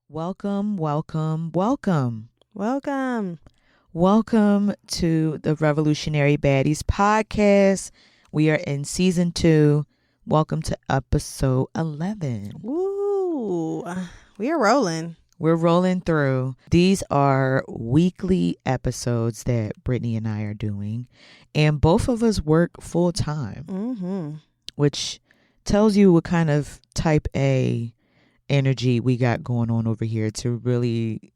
Welcome, welcome, welcome. Welcome. Welcome to the Revolutionary Baddies podcast. We are in season 2. Welcome to episode 11. Woo. We are rolling. We're rolling through. These are weekly episodes that Brittany and I are doing. And both of us work full time, which tells you what kind of type A energy we got going on over here to really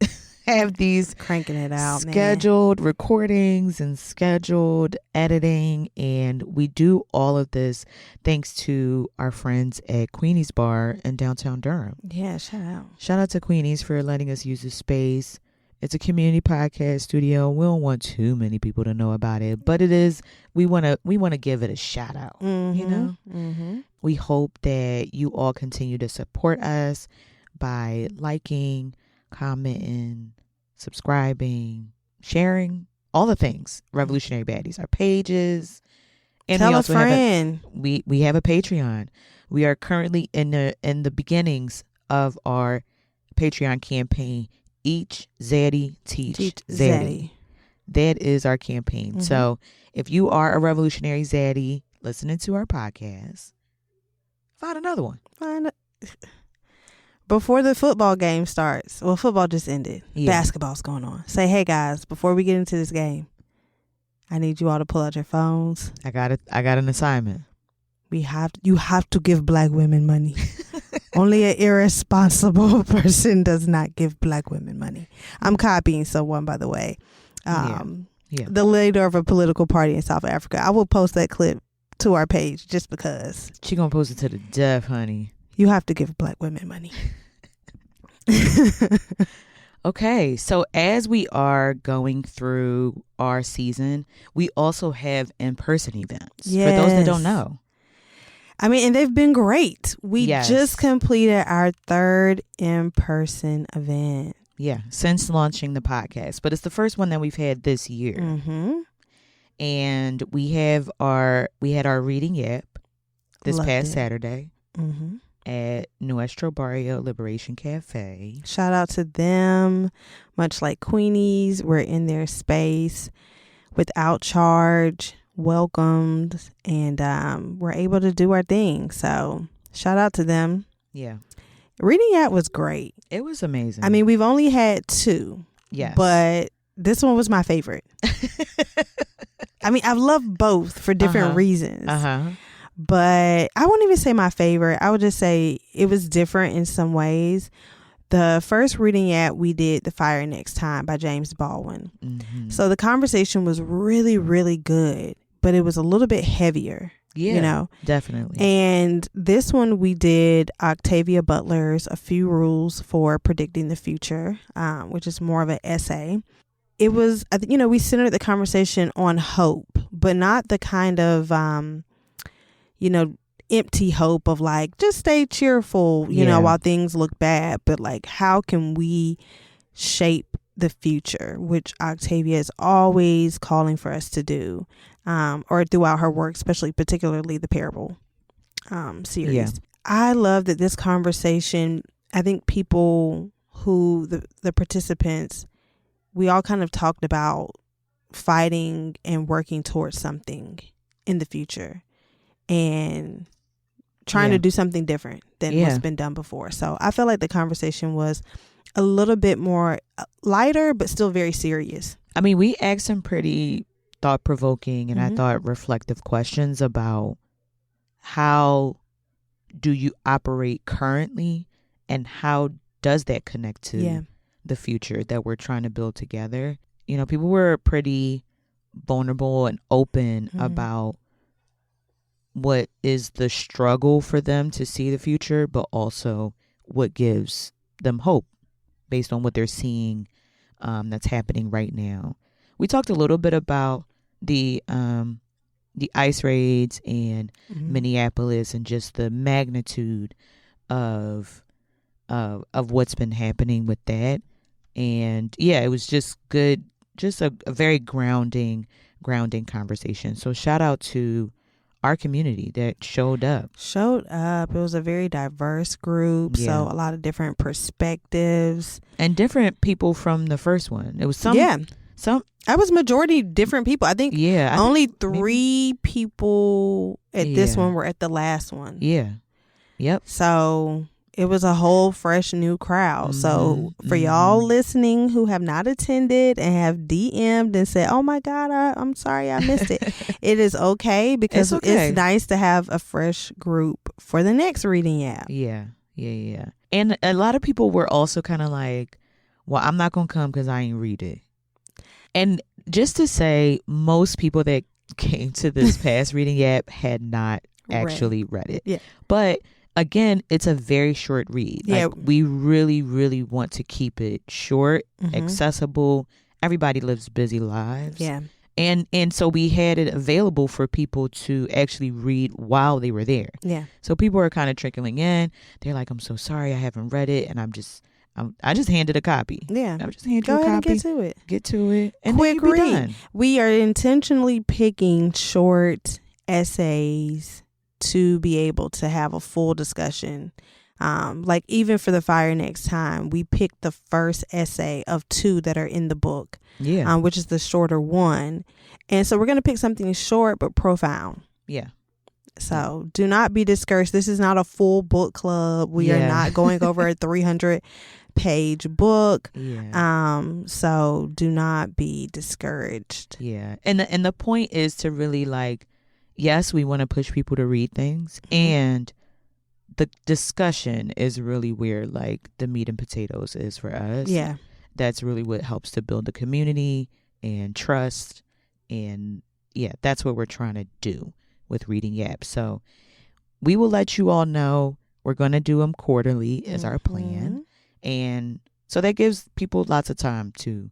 have these cranking it out, scheduled recordings and scheduled editing, and we do all of this thanks to our friends at Queenie's Bar in downtown Durham. Yeah, shout out to Queenie's for letting us use the space. It's a community podcast studio. We don't want too many people to know about it, but it is. We want to give it a shout out. You know, we hope that you all continue to support us by liking, commenting, subscribing, sharing, all the things. Revolutionary Baddies, our pages, and tell a friend. We have a Patreon. We are currently in the beginnings of our Patreon campaign. Each Zaddy teach Zaddy. That is our campaign. So if you are a revolutionary Zaddy listening to our podcast, find another one. Before the football game starts. Well, football just ended. Yeah. Basketball's going on. Say, hey guys, before we get into this game, I need you all to pull out your phones. I got an assignment. You have to give black women money. Only an irresponsible person does not give black women money. I'm copying someone, by the way. The leader of a political party in South Africa. I will post that clip to our page just because. She gonna post it to the death, honey. You have to give black women money. Okay, so as we are going through our season, we also have in-person events. Yes. For those that don't know. I mean, and they've been great. We just completed our 3rd in-person event. Yeah, since launching the podcast. But it's the first one that we've had this year. And we had our reading yap this past Saturday at Nuestro Barrio Liberation Cafe. Shout out to them. Much like Queenie's, we're in their space without charge, welcomed, and we're able to do our thing. So shout out to them. Yeah. Reading Yap was great. It was amazing. I mean, we've only had 2. Yes. But this one was my favorite. I mean, I've loved both for different reasons. But I won't even say my favorite. I would just say it was different in some ways. The first reading yap we did, The Fire Next Time by James Baldwin. So the conversation was really, really good, but it was a little bit heavier. Yeah, you know, definitely. And this one we did Octavia Butler's A Few Rules for Predicting the Future, which is more of an essay. It was, we centered the conversation on hope, but not the kind of, empty hope of like, just stay cheerful, you know, while things look bad. But like, how can we shape the future, which Octavia is always calling for us to do, or throughout her work, particularly the Parable series. Yeah. I love that this conversation, I think people who, the participants, we all kind of talked about fighting and working towards something in the future and trying to do something different than what's been done before. So I feel like the conversation was a little bit more lighter, but still very serious. I mean, we asked some pretty thought-provoking and I thought reflective questions about how do you operate currently and how does that connect to the future that we're trying to build together. You know, people were pretty vulnerable and open about what is the struggle for them to see the future, but also what gives them hope based on what they're seeing that's happening right now. We talked a little bit about the ICE raids and Minneapolis and just the magnitude of what's been happening with that. And yeah, it was just good, just a very grounding conversation. So shout out to our community that showed up. It was a very diverse group. Yeah. So a lot of different perspectives and different people from the first one. It was some I was majority different people. I think only three people at this one were at the last one. Yeah. Yep. So it was a whole fresh new crowd. So for y'all listening who have not attended and have DM'd and said, oh my God, I'm sorry I missed it. It is okay because it's nice to have a fresh group for the next reading app. Yeah. And a lot of people were also kind of like, well, I'm not going to come because I ain't read it. And just to say, most people that came to this past reading app had not actually read it. Yeah. But again, it's a very short read. Yeah. Like, we really, really want to keep it short, accessible. Everybody lives busy lives. Yeah. And so we had it available for people to actually read while they were there. Yeah. So people are kind of trickling in. They're like, I'm so sorry I haven't read it. And I just handed a copy. Yeah. I'm just handing you a copy. And get to it. And quick then read. Done. We are intentionally picking short essays to be able to have a full discussion. Like even for the Fire Next Time, we picked the first essay of 2 that are in the book. Yeah. Which is the shorter one. And so we're going to pick something short but profound. Yeah. So do not be discouraged. This is not a full book club. We are not going over a 300-page book. Yeah. So do not be discouraged. Yeah. And the point is to really like, yes, we want to push people to read things, and the discussion is really where like the meat and potatoes is for us. Yeah. That's really what helps to build the community and trust. And that's what we're trying to do with Reading Yap. So we will let you all know. We're going to do them quarterly is our plan. And so that gives people lots of time to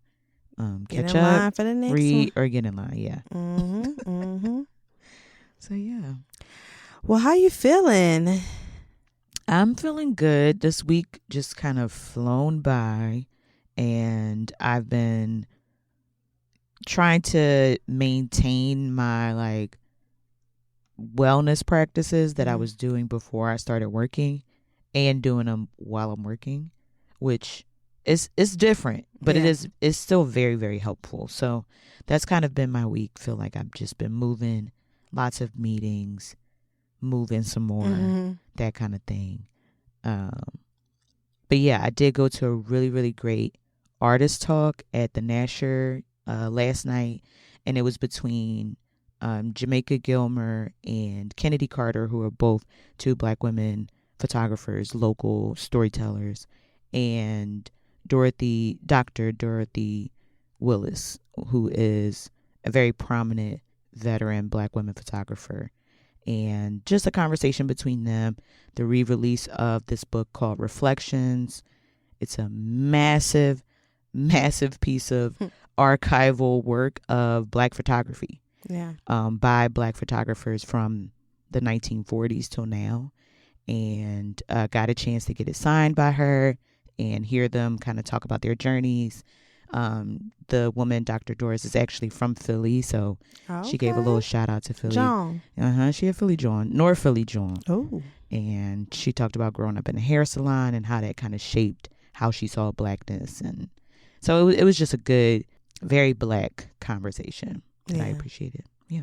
catch up, for the next read, one. or get in line. Yeah. So, yeah. Well, how you feeling? I'm feeling good. This week just kind of flown by, and I've been trying to maintain my like wellness practices that I was doing before I started working, and doing them while I'm working, which is different, but it's still very, very helpful. So that's kind of been my week. Feel like I've just been moving, lots of meetings, moving some more, that kind of thing. But yeah, I did go to a really, really great artist talk at the Nasher last night, and it was between Jamaica Gilmer and Kennedy Carter, who are both 2 Black women photographers, local storytellers, and Dr. Dorothy Willis, who is a very prominent veteran Black women photographer. And just a conversation between them, the re-release of this book called Reflections. It's a massive, massive piece of archival work of Black photography. Yeah. By Black photographers from the 1940s till now. And got a chance to get it signed by her and hear them kind of talk about their journeys. The woman, Dr. Doris, is actually from Philly, so she gave a little shout out to Philly. John. She a Philly John, North Philly John. Oh. And she talked about growing up in a hair salon and how that kind of shaped how she saw Blackness. And so it was just a good, very Black conversation. And I appreciate it. Yeah.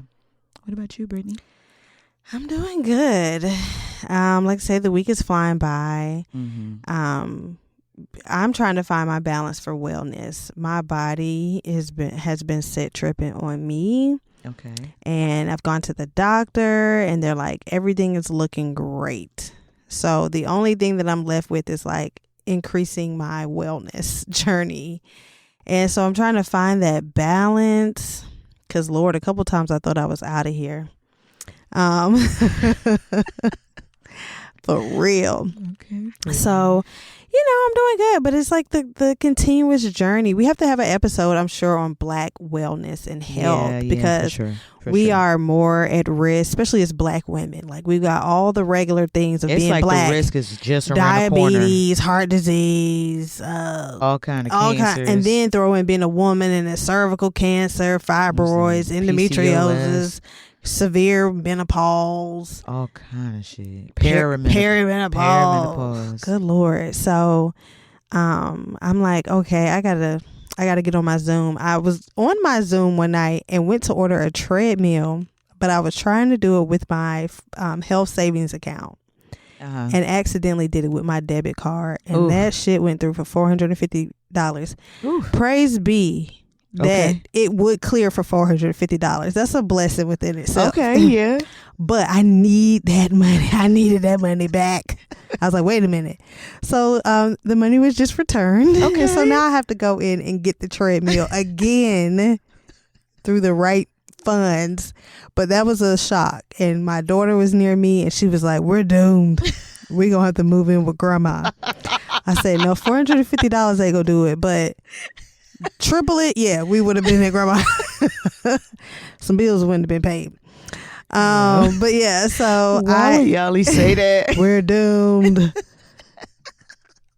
What about you, Brittany? I'm doing good. Like I say, the week is flying by. I'm trying to find my balance for wellness. My body has been set tripping on me. Okay. And I've gone to the doctor, and they're like, everything is looking great. So the only thing that I'm left with is like increasing my wellness journey. And so I'm trying to find that balance, because Lord, a couple times I thought I was out of here. For real. Okay. So, I'm doing good, but it's like the continuous journey. We have to have an episode, I'm sure, on Black wellness and health, because we are more at risk, especially as Black women. Like, we got all the regular things of being like Black. The risk is just around the corner. Diabetes, heart disease, all kind of cancers. And then throw in being a woman and a cervical cancer, fibroids, endometriosis, severe menopause, all kind of shit, perimenopause. Good Lord. So I'm like, okay, I gotta get on my Zoom. I was on my Zoom one night and went to order a treadmill, but I was trying to do it with my health savings account. And accidentally did it with my debit card, and that shit went through for $450. Praise be that it would clear for $450. That's a blessing within itself. Okay, yeah. But I need that money. I needed that money back. I was like, wait a minute. So the money was just returned. Okay. So now I have to go in and get the treadmill again through the right funds. But that was a shock. And my daughter was near me and she was like, we're doomed. We're going to have to move in with grandma. I said, no, $450 ain't going to do it. But triple it, yeah, we would have been at grandma. Some bills wouldn't have been paid. But yeah, so why would y'all say that? We're doomed.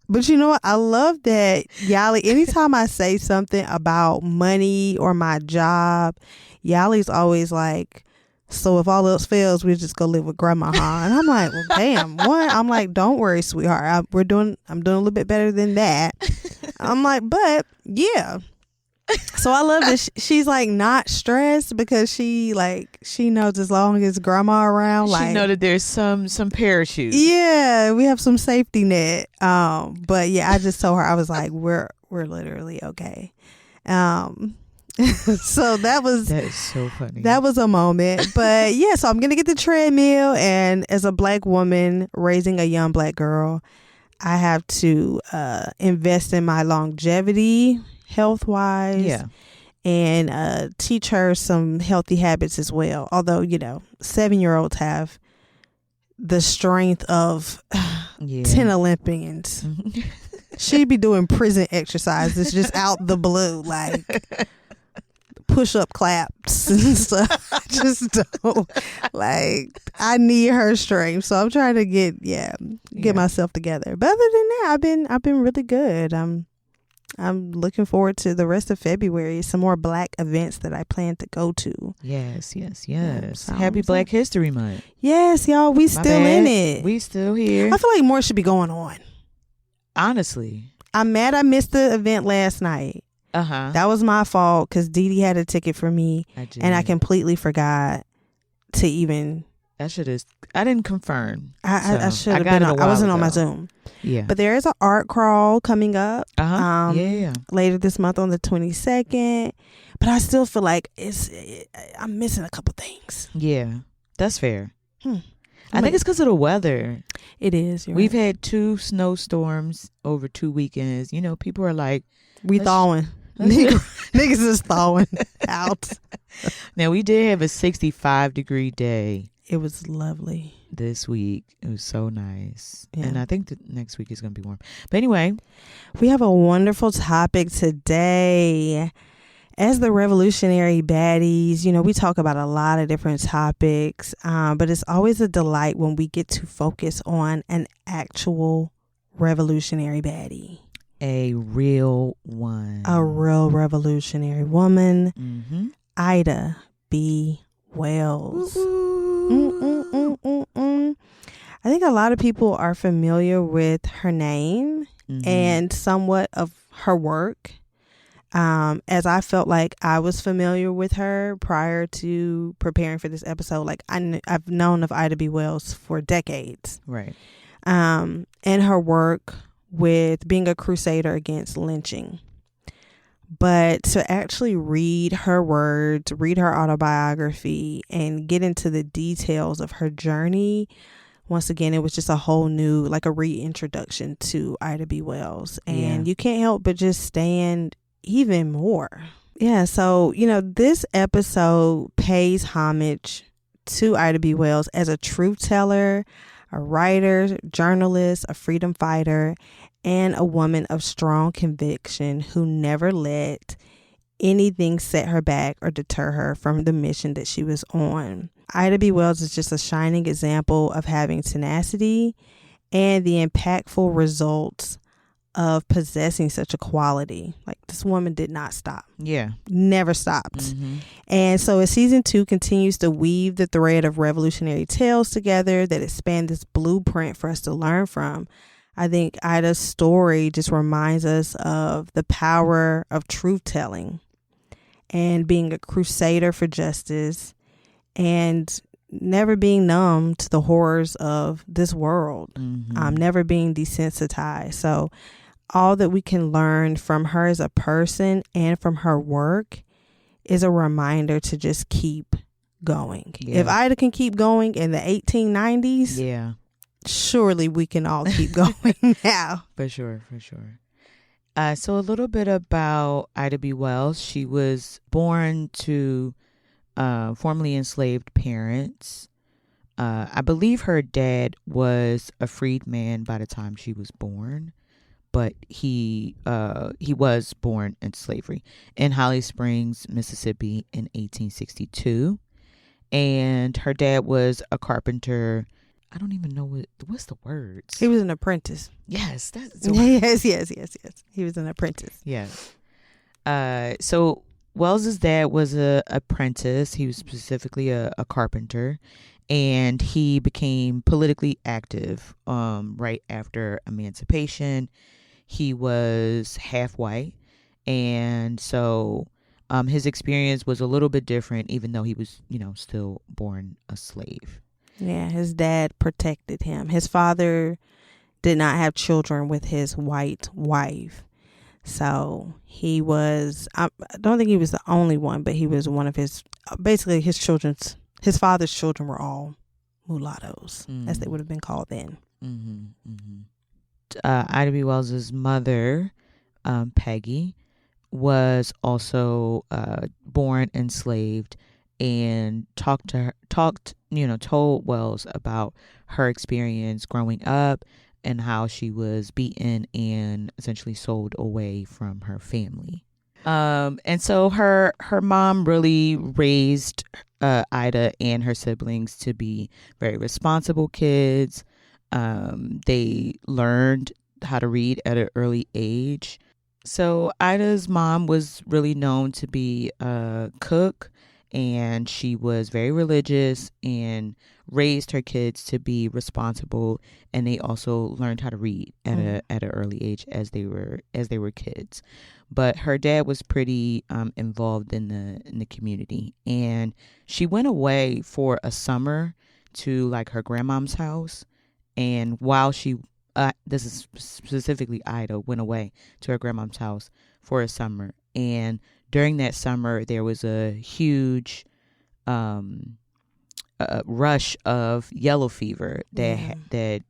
But you know what? I love that Yali, anytime I say something about money or my job, Yali's always like, so if all else fails, we just go live with grandma, huh? And I'm like, well, damn, what? I'm like, don't worry, sweetheart. I'm doing a little bit better than that. I'm like, but yeah. So I love that she's like not stressed because she knows as long as grandma around, she know that there's some parachute. Yeah, we have some safety net. But yeah, I just told her, I was like, we're literally okay. So that is so funny. That was a moment. But yeah, so I'm gonna get the treadmill, and as a Black woman raising a young Black girl, I have to invest in my longevity health wise, and teach her some healthy habits as well. Although 7-year-olds have the strength of 10 Olympians. She'd be doing prison exercises just out the blue, like push-up claps and stuff. I just don't I need her strength, so I'm trying to get myself together. But other than that, I've been really good. I'm looking forward to the rest of February. Some more Black events that I plan to go to. Yes. Happy Black History Month. Yes, y'all. We still in it. We still here. I feel like more should be going on. Honestly. I'm mad I missed the event last night. That was my fault because Dee Dee had a ticket for me. And I completely forgot to even... I didn't confirm. I should have been on. I wasn't on my Zoom. Yeah. But there is an art crawl coming up. Later this month on the 22nd. But I still feel like I'm missing a couple things. Yeah. That's fair. I think it's because of the weather. It is. We've had 2 snowstorms over 2 weekends. People are like, we thawing. Niggas is thawing out. Now, we did have a 65-degree day. It was lovely this week. It was so nice. And I think the next week is going to be warm. But anyway, we have a wonderful topic today. As the revolutionary baddies, we talk about a lot of different topics, but it's always a delight when we get to focus on an actual revolutionary baddie. A real one. A real revolutionary woman. Ida B. Wells. I think a lot of people are familiar with her name and somewhat of her work. As I felt like I was familiar with her prior to preparing for this episode. Like I've known of Ida B. Wells for decades. Right. And her work with being a crusader against lynching. But to actually read her words, read her autobiography, and get into the details of her journey, once again, it was just a whole new, like a reintroduction to Ida B. Wells. And you can't help but just stand even more. Yeah, so, this episode pays homage to Ida B. Wells as a truth teller, a writer, journalist, a freedom fighter, and a woman of strong conviction who never let anything set her back or deter her from the mission that she was on. Ida B. Wells is just a shining example of having tenacity and the impactful results of possessing such a quality. Like, this woman did not stop. Yeah. Never stopped. And so as season 2 continues to weave the thread of revolutionary tales together that expand this blueprint for us to learn from, I think Ida's story just reminds us of the power of truth telling and being a crusader for justice and never being numb to the horrors of this world. Never being desensitized. So all that we can learn from her as a person and from her work is a reminder to just keep going. Yeah. If Ida can keep going in the 1890s, surely we can all keep going now. For sure. So a little bit about Ida B. Wells. She was born to formerly enslaved parents. I believe her dad was a freedman by the time she was born, but he was born in slavery in Holly Springs, Mississippi in 1862. And her dad was a carpenter. I don't even know what's the words. He was an apprentice. Yes. That's yes. He was an apprentice. Yes. So Wells's dad was a apprentice. He was specifically a carpenter, and he became politically active right after emancipation. He was half white, and so his experience was a little bit different, even though he was, still born a slave. Yeah, his dad protected him. His father did not have children with his white wife. So he was, I don't think he was the only one, but he was one of his father's children were all mulattoes, as they would have been called then. Ida B. Wells's mother, Peggy, was also born enslaved, and told Wells about her experience growing up and how she was beaten and essentially sold away from her family. And so her mom really raised Ida and her siblings to be very responsible kids. They learned how to read at an early age. So Ida's mom was really known to be a cook, and she was very religious and raised her kids to be responsible, and they also learned how to read at an early age as they were kids. But her dad was pretty involved in the community, and she went away for a summer to like her grandmom's house. And while she this is specifically Ida went away to her grandmom's house for a summer, and during that summer there was a huge rush of yellow fever that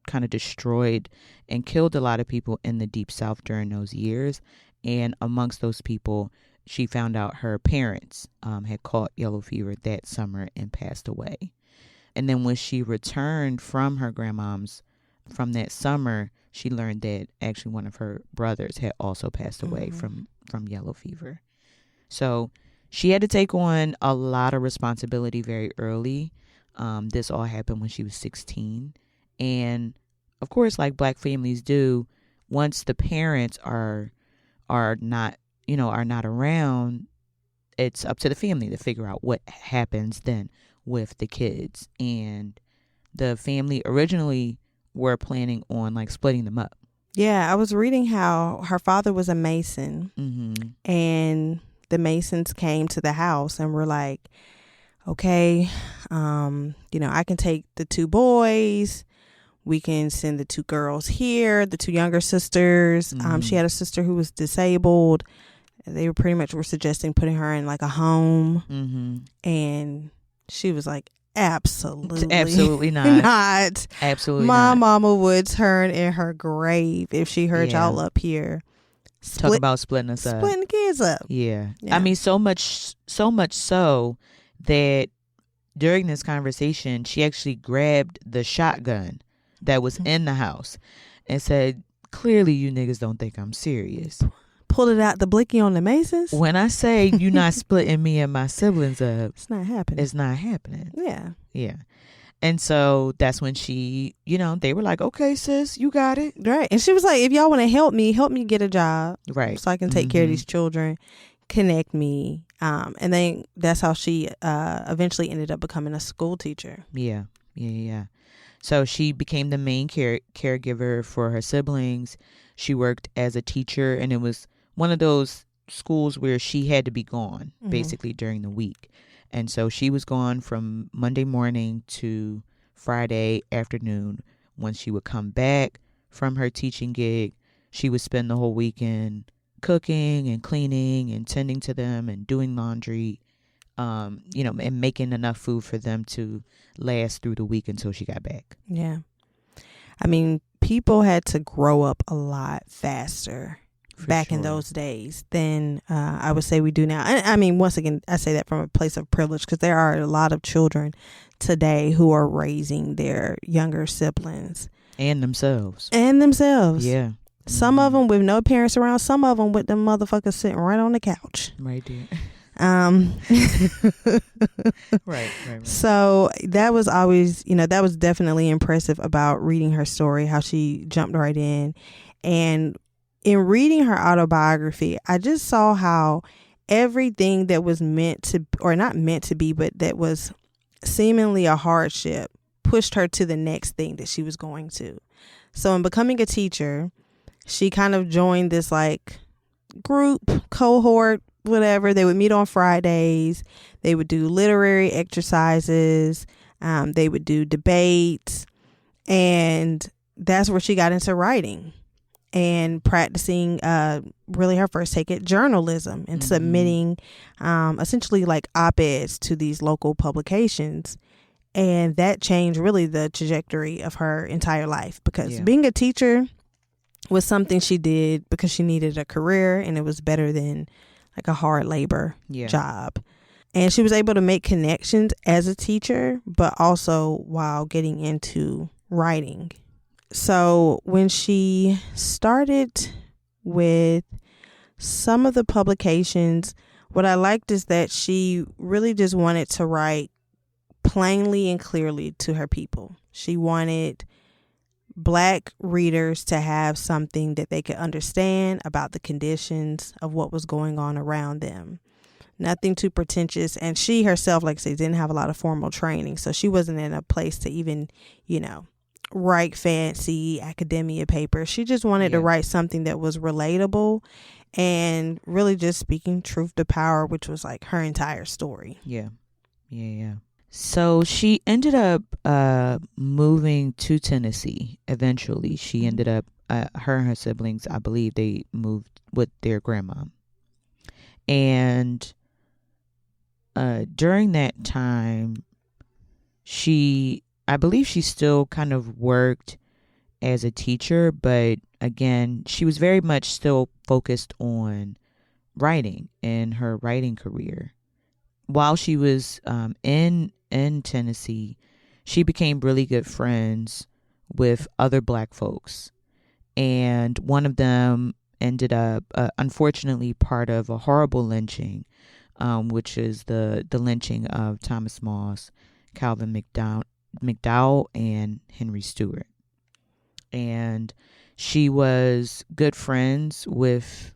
kind of destroyed and killed a lot of people in the Deep South during those years. And amongst those people, she found out her parents had caught yellow fever that summer and passed away. And then when she returned from her grandmom's from that summer, she learned that actually one of her brothers had also passed away from yellow fever. So she had to take on a lot of responsibility very early. This all happened when she was 16. And of course, like Black families do, once the parents are not around, it's up to the family to figure out what happens then with the kids. And the family originally were planning on like splitting them up. Yeah, I was reading how her father was a Mason, and the Masons came to the house and were like, okay, I can take the 2 boys. We can send the 2 girls here, the 2 younger sisters. She had a sister who was disabled. They were suggesting putting her in like a home. And she was like, absolutely not. Absolutely not. My mama would turn in her grave if she heard y'all up here talk about splitting us up, splitting the kids up. Yeah. I mean, so much so that during this conversation, she actually grabbed the shotgun that was in the house and said, clearly you niggas don't think I'm serious. Pulled it out the blicky on the Masons. When I say you not splitting me and my siblings up, it's not happening. It's not happening. Yeah. And so that's when she, they were like, okay, sis, you got it. Right. And she was like, if y'all want to help me get a job. Right. So I can take care of these children, connect me. And then that's how she eventually ended up becoming a school teacher. Yeah. So she became the main caregiver for her siblings. She worked as a teacher, and it was one of those schools where she had to be gone basically during the week. And so she was gone from Monday morning to Friday afternoon. When she would come back from her teaching gig, she would spend the whole weekend cooking and cleaning and tending to them and doing laundry, and making enough food for them to last through the week until she got back. Yeah. I mean, people had to grow up a lot faster back in those days than I would say we do now. I mean, once again, I say that from a place of privilege because there are a lot of children today who are raising their younger siblings. And themselves. Yeah. Some of them with no parents around. Some of them with them motherfuckers sitting right on the couch. Right there. Right. So that was always, that was definitely impressive about reading her story, how she jumped right in. And in reading her autobiography, I just saw how everything that was meant to, or not meant to be, but that was seemingly a hardship pushed her to the next thing that she was going to. So in becoming a teacher, she kind of joined this like group, cohort, whatever. They would meet on Fridays. They would do literary exercises. They would do debates. And that's where she got into writing and practicing really her first take at journalism and submitting essentially like op-eds to these local publications. And that changed really the trajectory of her entire life because being a teacher was something she did because she needed a career, and it was better than like a hard labor job. And she was able to make connections as a teacher, but also while getting into writing. So when she started with some of the publications, what I liked is that she really just wanted to write plainly and clearly to her people. She wanted Black readers to have something that they could understand about the conditions of what was going on around them. Nothing too pretentious. And she herself, like I said, didn't have a lot of formal training. So she wasn't in a place to even, write fancy academia papers. She just wanted to write something that was relatable and really just speaking truth to power, which was like her entire story. Yeah. So she ended up moving to Tennessee eventually. She ended up, her and her siblings, I believe they moved with their grandma. And during that time, I believe she still kind of worked as a teacher, but again, she was very much still focused on writing and her writing career. While she was in Tennessee, she became really good friends with other Black folks. And one of them ended up, unfortunately, part of a horrible lynching, which is the lynching of Thomas Moss, Calvin McDowell, and Henry Stewart. And she was good friends with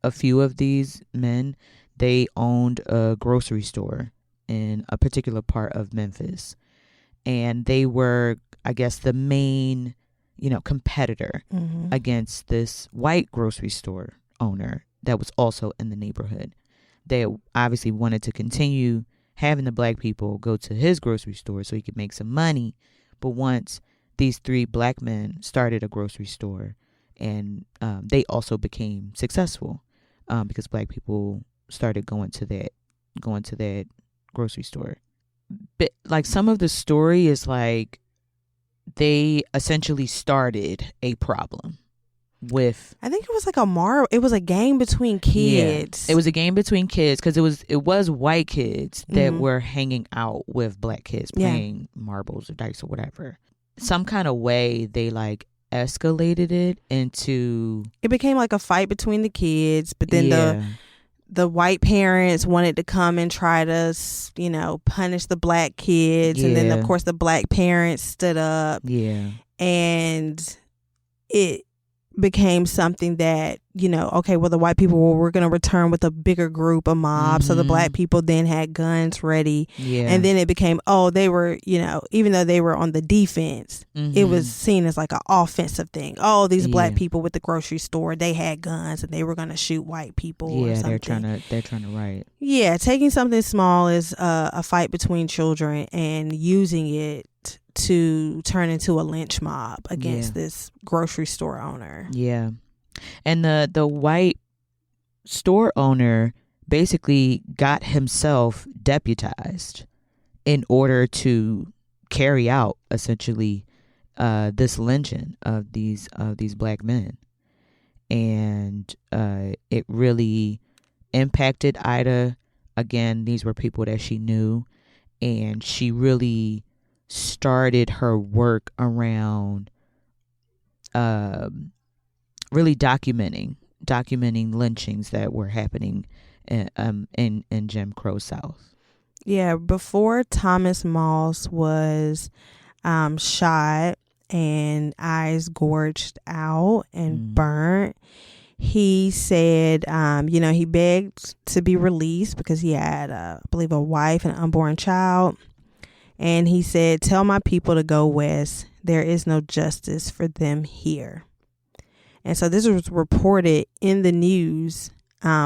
a few of these men. They owned a grocery store in a particular part of Memphis. And they were, I guess, the main, competitor against this white grocery store owner that was also in the neighborhood. They obviously wanted to continue having the Black people go to his grocery store so he could make some money. But once these three Black men started a grocery store, and they also became successful because Black people started going to that grocery store. But like some of the story is like they essentially started a problem with, I think it was like it was a game between kids. Yeah, it was a game between kids because it was white kids that were hanging out with Black kids playing marbles or dice or whatever. Some kind of way they like escalated it into, it became like a fight between the kids, but then the white parents wanted to come and try to, you know, punish the black kids. And then, of course, the black parents stood up. Yeah. And it became something that, you know, okay, well, the white people were going to return with a bigger group, a mob. So the black people then had guns ready. Yeah. And then it became, they were, you know, even though they were on the defense, it was seen as like an offensive thing. Oh, these black people with the grocery store, they had guns and they were going to shoot white people or something. they're trying to riot. Yeah, taking something small is a fight between children and using it to turn into a lynch mob against this grocery store owner. Yeah. And the white store owner basically got himself deputized in order to carry out essentially this lynching of these black men. And it really impacted Ida. Again, these were people that she knew, and she really started her work around really documenting lynchings that were happening in Jim Crow South. Yeah, before Thomas Moss was shot and eyes gorged out and burnt, he said, he begged to be released because he had, I believe, a wife and an unborn child. And he said, "Tell my people to go west. There is no justice for them here." And so this was reported in the news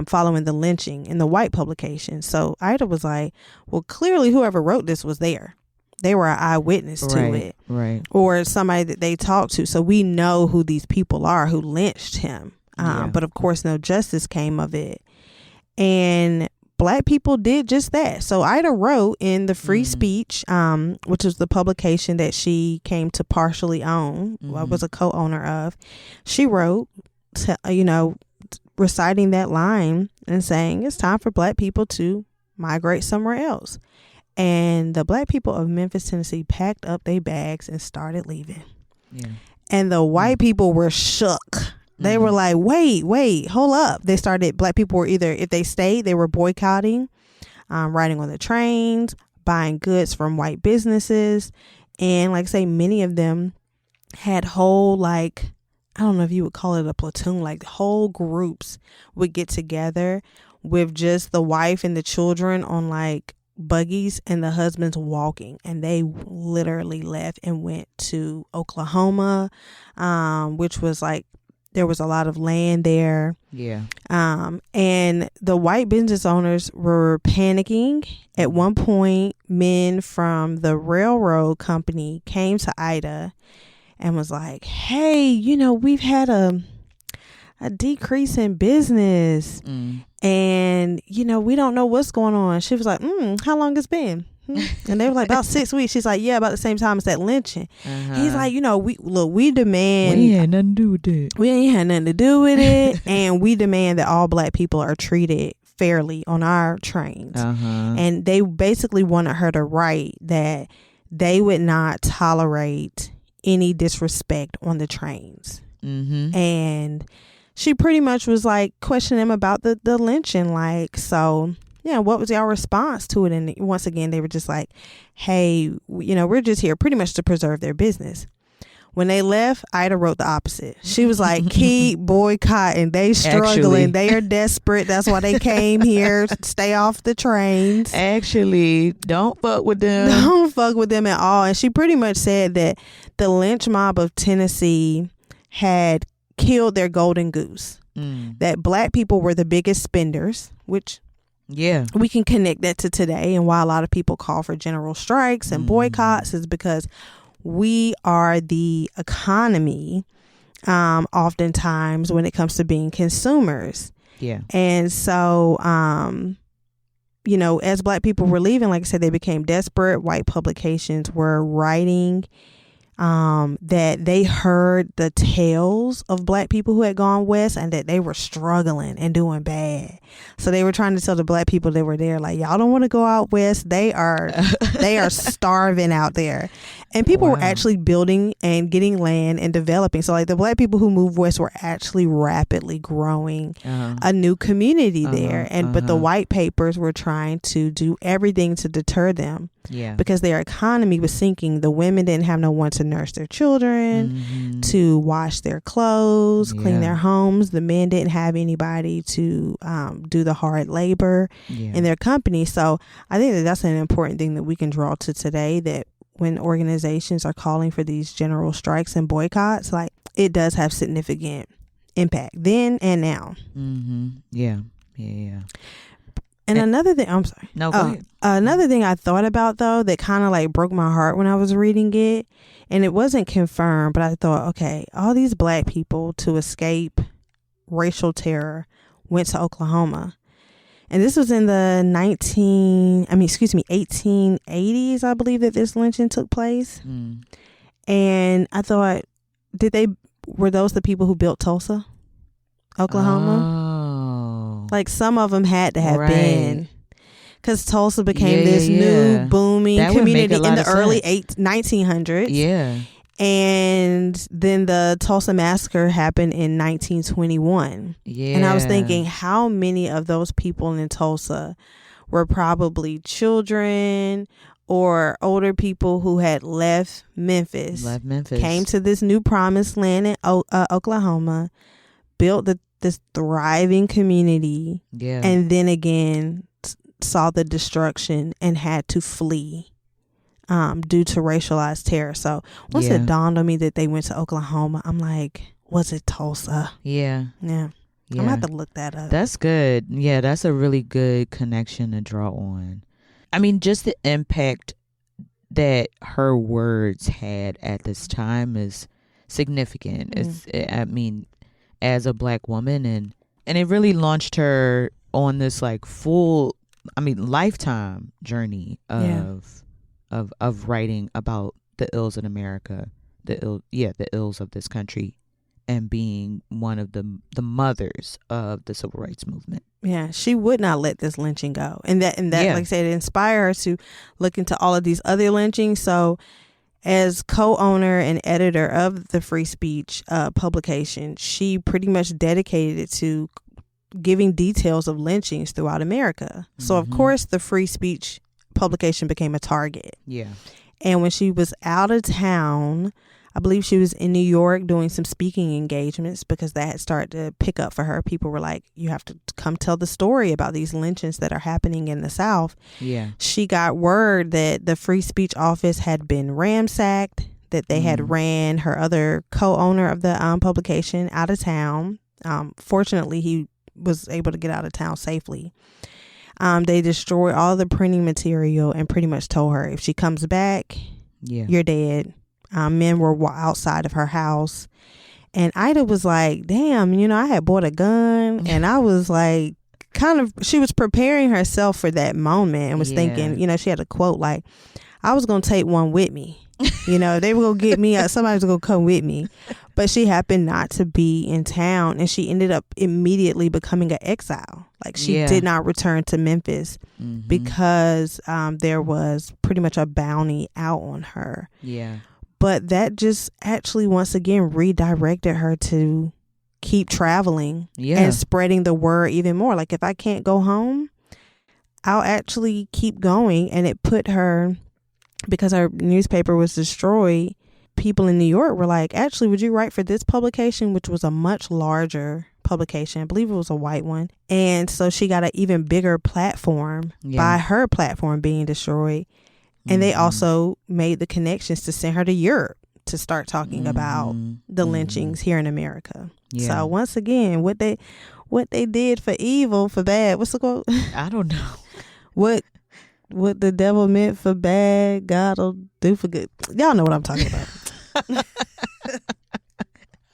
following the lynching in the white publication. So Ida was like, well, clearly whoever wrote this was there. They were an eyewitness to it. Right. Or somebody that they talked to. So we know who these people are who lynched him. But of course, no justice came of it. And black people did just that. So Ida wrote in the Free Speech, which was the publication that she came to partially own, was a co-owner of. She wrote, reciting that line and saying it's time for black people to migrate somewhere else. And the black people of Memphis, Tennessee packed up their bags and started leaving. Yeah. And the white people were shook. They were like, wait, hold up. Black people were either, if they stayed, they were boycotting, riding on the trains, buying goods from white businesses. And like I say, many of them had whole, I don't know if you would call it a platoon, like whole groups would get together with just the wife and the children on buggies and the husbands walking. And they literally left and went to Oklahoma, which was there was a lot of land there. Yeah. And the white business owners were panicking. At one point, men from the railroad company came to Ida and was like, hey, we've had a decrease in business. And, we don't know what's going on. She was like, how long it's been? And they were like, about 6 weeks. She's like, yeah, about the same time as that lynching. He's like, we demand. We ain't had nothing to do with it. We ain't had nothing to do with it. And we demand that all black people are treated fairly on our trains. And they basically wanted her to write that they would not tolerate any disrespect on the trains. And she pretty much was questioning them about the lynching. So yeah, what was y'all response to it? And once again, they were just like, hey, we're just here pretty much to preserve their business. When they left, Ida wrote the opposite. She was like, keep boycotting. They struggling. They are desperate. That's why they came here. Stay off the trains. Actually, don't fuck with them. Don't fuck with them at all. And she pretty much said that the lynch mob of Tennessee had killed their golden goose. That black people were the biggest spenders, which... yeah, we can connect that to today, and why a lot of people call for general strikes and boycotts is because we are the economy oftentimes when it comes to being consumers. Yeah. And so, as black people were leaving, like I said, they became desperate. White publications were writing that they heard the tales of black people who had gone west and that they were struggling and doing bad. So they were trying to tell the black people that were there, y'all don't want to go out west. They are starving out there. And people were actually building and getting land and developing. So like the black people who moved west were actually rapidly growing a new community there. And but the white papers were trying to do everything to deter them. Yeah. Because their economy was sinking. The women didn't have no one to nurse their children, to wash their clothes, clean their homes. The men didn't have anybody to do the hard labor in their company. So I think that that's an important thing that we can draw to today, that when organizations are calling for these general strikes and boycotts, like, it does have significant impact then and now. Yeah. And another thing, I'm sorry. No, go ahead. Another thing I thought about, though, that kind of like broke my heart when I was reading it, and it wasn't confirmed, but I thought, okay, all these black people, to escape racial terror, went to Oklahoma. And this was in the 1880s, I believe, that this lynching took place. And I thought, were those the people who built Tulsa, Oklahoma? Like, some of them had to have been. Because Tulsa became this new booming community in the early 1900s. Yeah. And then the Tulsa Massacre happened in 1921. Yeah. And I was thinking, how many of those people in Tulsa were probably children or older people who had left Memphis, came to this new promised land in Oklahoma, built this thriving community, and then again saw the destruction and had to flee due to racialized terror. So once it dawned on me that they went to Oklahoma, I'm like, was it Tulsa? Yeah. I'm gonna have to look that up. That's good. Yeah, that's a really good connection to draw on. I mean, just the impact that her words had at this time is significant. I mean, as a black woman, and it really launched her on this like lifetime journey of writing about the ills in America, the ills of this country, and being one of the mothers of the civil rights movement. Yeah, she would not let this lynching go, and that like I said, it inspired her to look into all of these other lynchings. So, as co-owner and editor of the Free Speech publication, she pretty much dedicated it to giving details of lynchings throughout America. So, of course, the Free Speech publication became a target. Yeah. And when she was out of town, I believe she was in New York doing some speaking engagements, because that had started to pick up for her. People were like, you have to come tell the story about these lynchings that are happening in the South. Yeah. She got word that the Free Speech office had been ransacked, that they had ran her other co-owner of the publication out of town. Fortunately, he was able to get out of town safely. They destroyed all the printing material and pretty much told her, if she comes back, you're dead. Men were outside of her house. And Ida was like, damn, I had bought a gun. And I was like, she was preparing herself for that moment and was thinking, she had a quote like, I was going to take one with me. They were going to get me. Somebody was going to come with me. But she happened not to be in town, and she ended up immediately becoming an exile. Like, she did not return to Memphis because there was pretty much a bounty out on her. Yeah. But that just actually, once again, redirected her to keep traveling and spreading the word even more. Like, if I can't go home, I'll actually keep going. And it put her, because her newspaper was destroyed, people in New York were like, actually, would you write for this publication, which was a much larger publication? I believe it was a white one. And so she got an even bigger platform by her platform being destroyed. And they also made the connections to send her to Europe to start talking about the lynchings here in America. Yeah. So once again, what they did for evil, for bad. What's the quote? I don't know. What the devil meant for bad, God'll do for good. Y'all know what I'm talking about.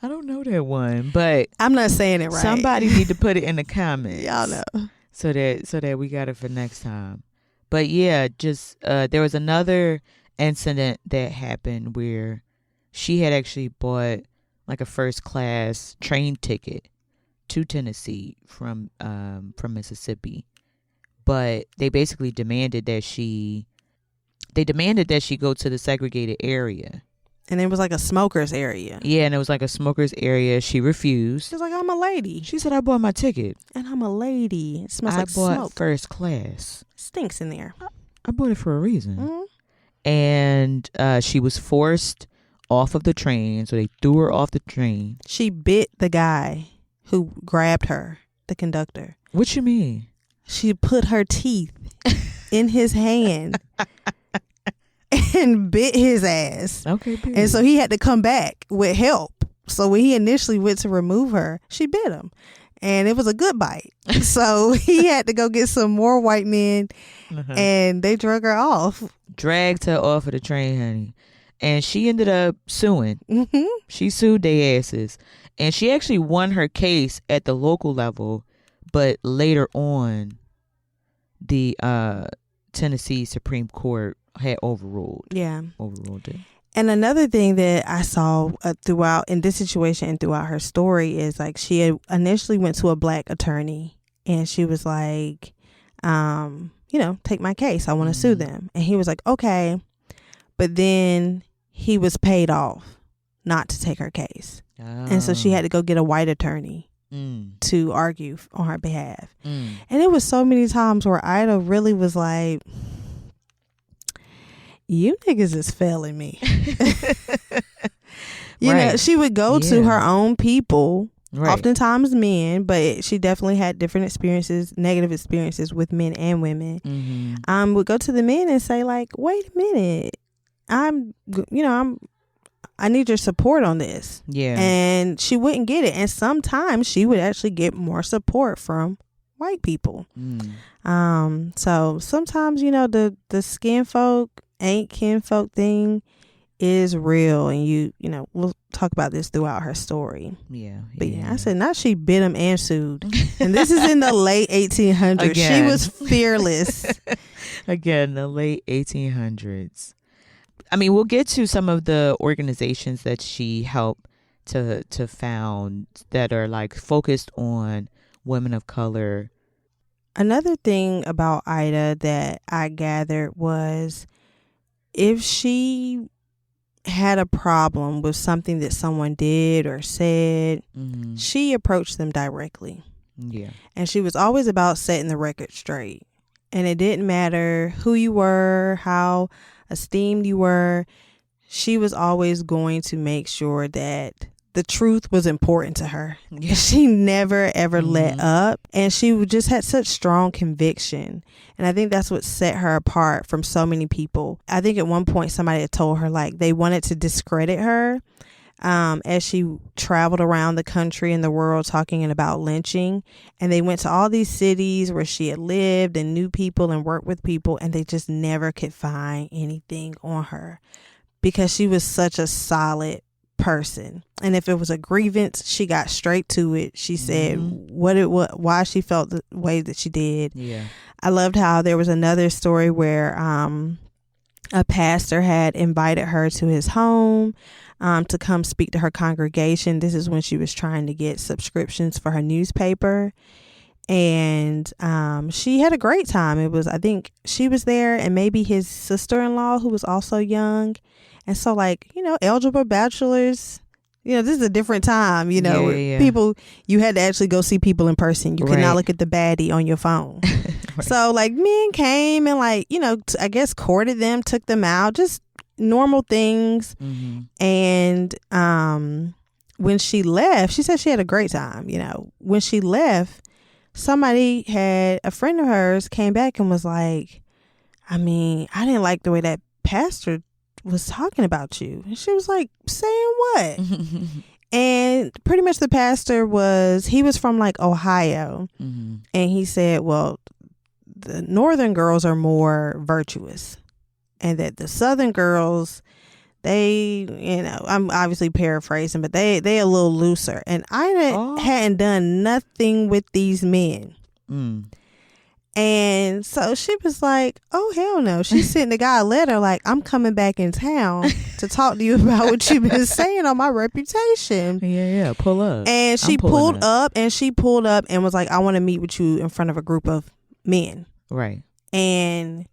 I don't know that one, but I'm not saying it right. Somebody need to put it in the comments. Y'all know. So that we got it for next time. But yeah, just there was another incident that happened where she had actually bought like a first class train ticket to Tennessee from Mississippi, but they basically demanded that she they demanded that she go to the segregated area. And it was like a smoker's area. Yeah, and it was like a smoker's area. She refused. She was like, I'm a lady. She said, I bought my ticket. And I'm a lady. It smells like smoke. I smoke. bought first class. Stinks in there. I bought it for a reason. Mm-hmm. And she was forced off of the train. So they threw her off the train. She bit the guy who grabbed her, the conductor. What you mean? She put her teeth in his hand and bit his ass. Okay, baby. And so he had to come back with help. So when he initially went to remove her, she bit him. And it was a good bite. So he had to go get some more white men, and they drug her off. Dragged her off of the train, honey. And she ended up suing. Mm-hmm. She sued their asses. And she actually won her case at the local level, but later on, the Tennessee Supreme Court had overruled it. And another thing that I saw throughout in this situation and throughout her story is like she had initially went to a black attorney and she was like, take my case. I want to sue them. And he was like, okay. But then he was paid off not to take her case. Oh. And so she had to go get a white attorney to argue on her behalf. And it was so many times where Ida really was like, you niggas is failing me. You know, she would go to her own people, oftentimes men, but she definitely had different experiences, negative experiences with men and women. Mm-hmm. Would go to the men and say like, wait a minute, I need your support on this. Yeah. And she wouldn't get it. And sometimes she would actually get more support from white people. So sometimes, the skin folk ain't kinfolk thing is real, and we'll talk about this throughout her story. But I said now she bit him and sued. And this is in the late 1800s. She was fearless. Again, the late 1800s. I mean, we'll get to some of the organizations that she helped to found that are like focused on women of color. Another thing about Ida that I gathered was if she had a problem with something that someone did or said, she approached them directly. Yeah. And she was always about setting the record straight. And it didn't matter who you were, how esteemed you were. She was always going to make sure that the truth was important to her. Yeah. She never, ever let up. And she just had such strong conviction. And I think that's what set her apart from so many people. I think at one point somebody had told her like they wanted to discredit her as she traveled around the country and the world talking about lynching. And they went to all these cities where she had lived and knew people and worked with people. And they just never could find anything on her because she was such a solid person. And if it was a grievance, she got straight to it. She said why she felt the way that she did. Yeah. I loved how there was another story where a pastor had invited her to his home to come speak to her congregation. This is when she was trying to get subscriptions for her newspaper. And she had a great time. I think she was there and maybe his sister-in-law who was also young. And so algebra bachelors, this is a different time, people, you had to actually go see people in person. You could not look at the baddie on your phone. So men came and I guess courted them, took them out, just normal things. And when she left, she said she had a great time. When she left, a friend of hers came back and was like, I didn't like the way that pastor was talking about you. And she was like, saying what? And pretty much the pastor was from Ohio. And he said, well, the northern girls are more virtuous and that the southern girls, they, I'm obviously paraphrasing, but they a little looser. And I hadn't done nothing with these men. And so she was like, oh, hell no. She sent the guy a letter like, I'm coming back in town to talk to you about what you've been saying on my reputation. Yeah. Pull up. And she pulled up and was like, I want to meet with you in front of a group of men. Right. And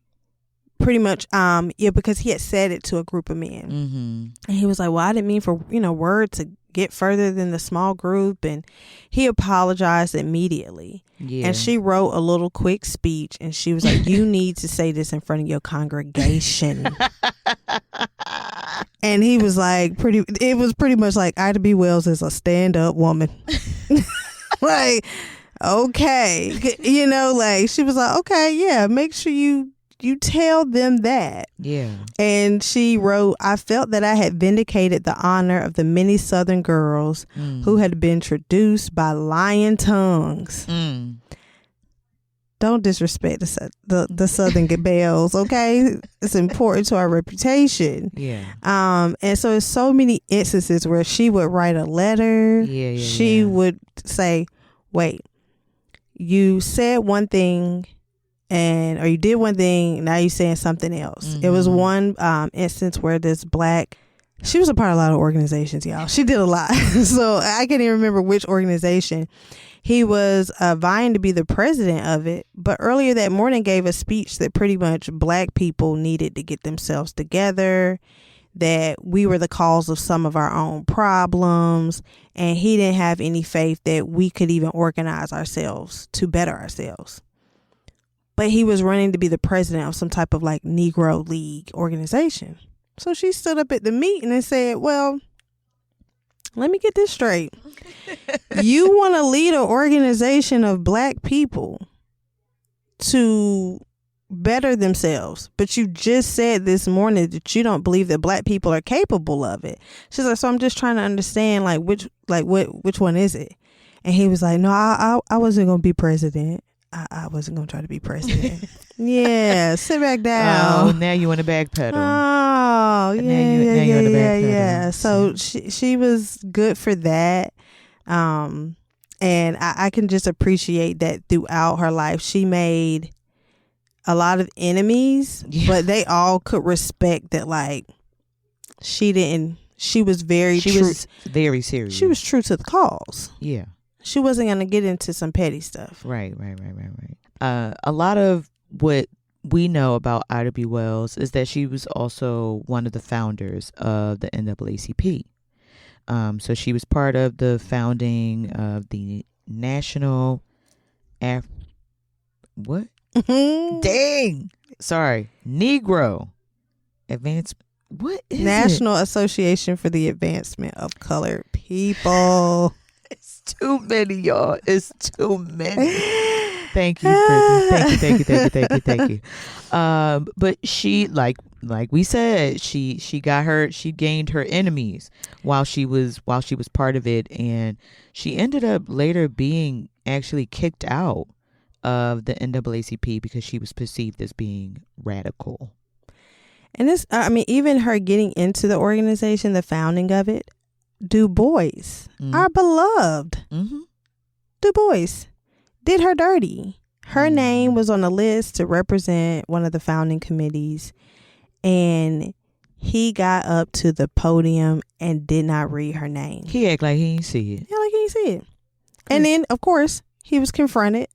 pretty much, because he had said it to a group of men. Mm-hmm. And he was like, well, I didn't mean for, word to get further than the small group. And he apologized immediately. Yeah. And she wrote a little quick speech, and she was like, you need to say this in front of your congregation. And he was like, it was pretty much like, Ida B. Wells is a stand-up woman. Like, okay. Like, she was like, okay, yeah, make sure you tell them that. Yeah. And she wrote, I felt that I had vindicated the honor of the many Southern girls who had been traduced by lying tongues. Don't disrespect the Southern belles, okay? It's important to our reputation. Yeah. And so there's so many instances where she would write a letter. She would say, wait, you said one thing, or you did one thing, now you're saying something else. It was one instance where this black, she was a part of a lot of organizations, y'all. She did a lot. So I can't even remember which organization. He was vying to be the president of it, but earlier that morning gave a speech that pretty much black people needed to get themselves together, that we were the cause of some of our own problems, and he didn't have any faith that we could even organize ourselves to better ourselves. But he was running to be the president of some type of like Negro League organization. So she stood up at the meeting and said, well, let me get this straight. You want to lead an organization of black people to better themselves, but you just said this morning that you don't believe that black people are capable of it. She's like, so I'm just trying to understand which one is it? And he was like, no, I wasn't going to be president. I wasn't going to try to be president. Yeah, sit back down. Oh, now you want to backpedal. Oh, yeah. So she was good for that. And I can just appreciate that throughout her life. She made a lot of enemies, but they all could respect that, like, she was very serious. She was true to the cause. Yeah. She wasn't going to get into some petty stuff. Right. A lot of what we know about Ida B. Wells is that she was also one of the founders of the NAACP. So she was part of the founding of the National Negro Advance. What is National Association for the Advancement of Colored People. It's too many, y'all. It's too many. Thank you, Brittany. Thank you. But she, like we said, she gained her enemies while she was part of it, and she ended up later being actually kicked out of the NAACP because she was perceived as being radical. And this, even her getting into the organization, the founding of it, Du Bois, our beloved Du Bois, did her dirty. Her name was on a list to represent one of the founding committees, and he got up to the podium and did not read her name. He acted like he didn't see it. Yeah, like he didn't see it. And then, of course, he was confronted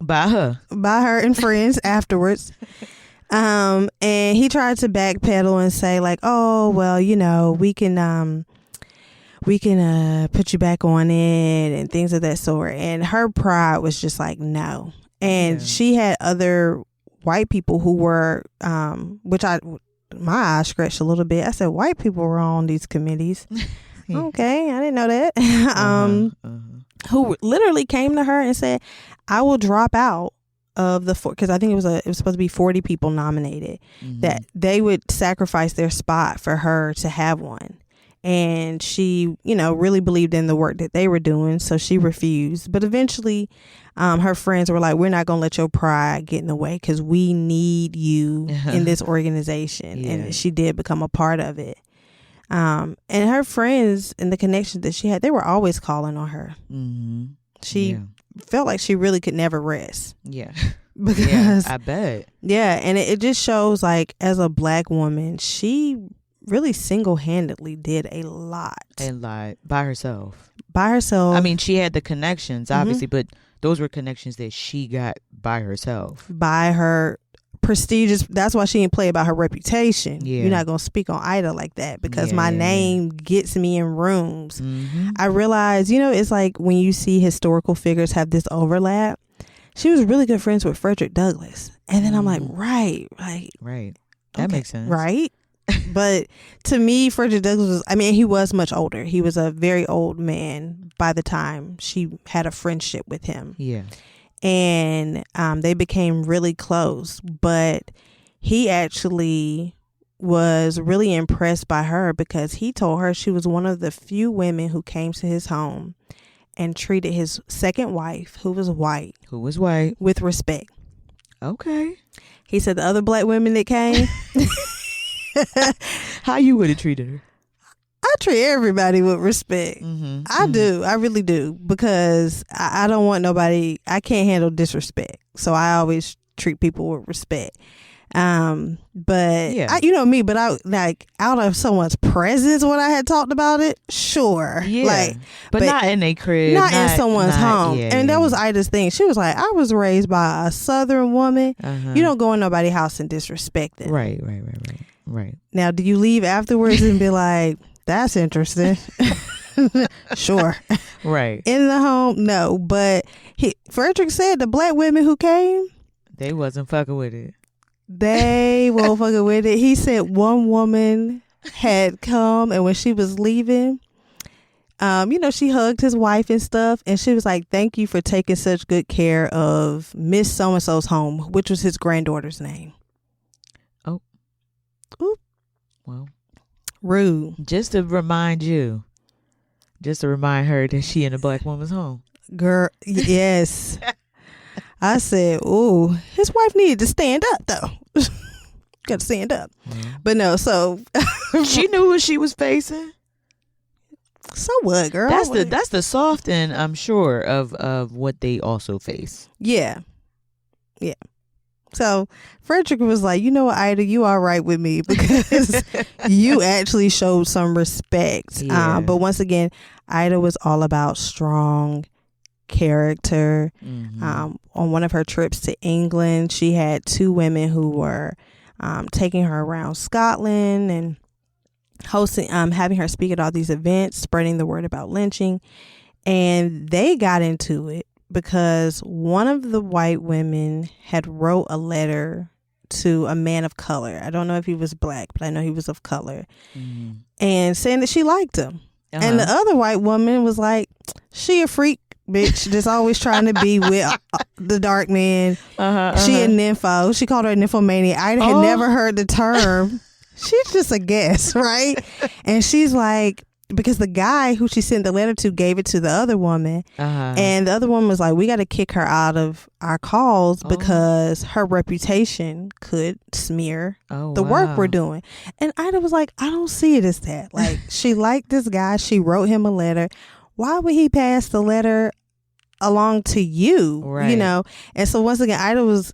by her and friends afterwards. And he tried to backpedal and say, like, oh, well, we can put you back on it and things of that sort. And her pride was just like, no. And she had other white people who were, my eyes scratched a little bit. I said, white people were on these committees. Okay, I didn't know that. Who literally came to her and said, I will drop out of because I think it was supposed to be 40 people nominated, that they would sacrifice their spot for her to have one. And she, really believed in the work that they were doing. So she refused. But eventually, her friends were like, we're not going to let your pride get in the way because we need you in this organization. Yeah. And she did become a part of it. And her friends and the connections that she had, they were always calling on her. Mm-hmm. She felt like she really could never rest. Yeah. Because I bet. Yeah. And it just shows, like, as a black woman, she really single-handedly did a lot by herself. I mean, she had the connections, obviously, but those were connections that she got by herself, by her prestigious. That's why she didn't play about her reputation. Yeah. You're not gonna speak on Ida like that because my name gets me in rooms. I realize, it's like when you see historical figures have this overlap. She was really good friends with Frederick Douglass, and then I'm like, right. That makes sense, right? But to me, Frederick Douglass he was much older. He was a very old man by the time she had a friendship with him. Yeah. And they became really close. But he actually was really impressed by her because he told her she was one of the few women who came to his home and treated his second wife, who was white, with respect. Okay. He said the other black women that came... How you would have treated her? I treat everybody with respect. I do. I really do. Because I don't want nobody. I can't handle disrespect. So I always treat people with respect. But you know me, but I like out of someone's presence when I had talked about it, sure. Yeah. But not in a crib. Not in someone's home. And that was Ida's thing. She was like, I was raised by a Southern woman. You don't go in nobody's house and disrespect them. Right. Now, do you leave afterwards and be like, that's interesting? Sure. Right. In the home, no. But Frederick said the black women who came, they wasn't fucking with it. They won't fucking with it. He said one woman had come, and when she was leaving, she hugged his wife and stuff, and she was like, thank you for taking such good care of Miss So-and-so's home, which was his granddaughter's name. Oh. Oop. Well. Rude. Just to remind her that she in a black woman's home. Girl, yes. I said, ooh, his wife needed to stand up, though. Got to stand up. But no, so. She knew what she was facing. So what, girl? That's the soft end, I'm sure, of what they also face. Yeah. So Frederick was like, you know what, Ida, you all right with me because you actually showed some respect. Yeah. But once again, Ida was all about strong character. On one of her trips to England, she had two women who were taking her around Scotland and hosting, having her speak at all these events, spreading the word about lynching. And they got into it because one of the white women had wrote a letter to a man of color. I don't know if he was black, but I know he was of color. And saying that she liked him. And the other white woman was like, she a freak, bitch, just always trying to be with the dark man. She a nympho. She called her a nymphomaniac. I had never heard the term. She's just a guess, right? And she's like, because the guy who she sent the letter to gave it to the other woman, and the other woman was like, we got to kick her out of our calls because her reputation could smear the work we're doing. And Ida was like, I don't see it as that. Like, she liked this guy. She wrote him a letter. Why would he pass the letter along to you? Right. And so once again, Ida was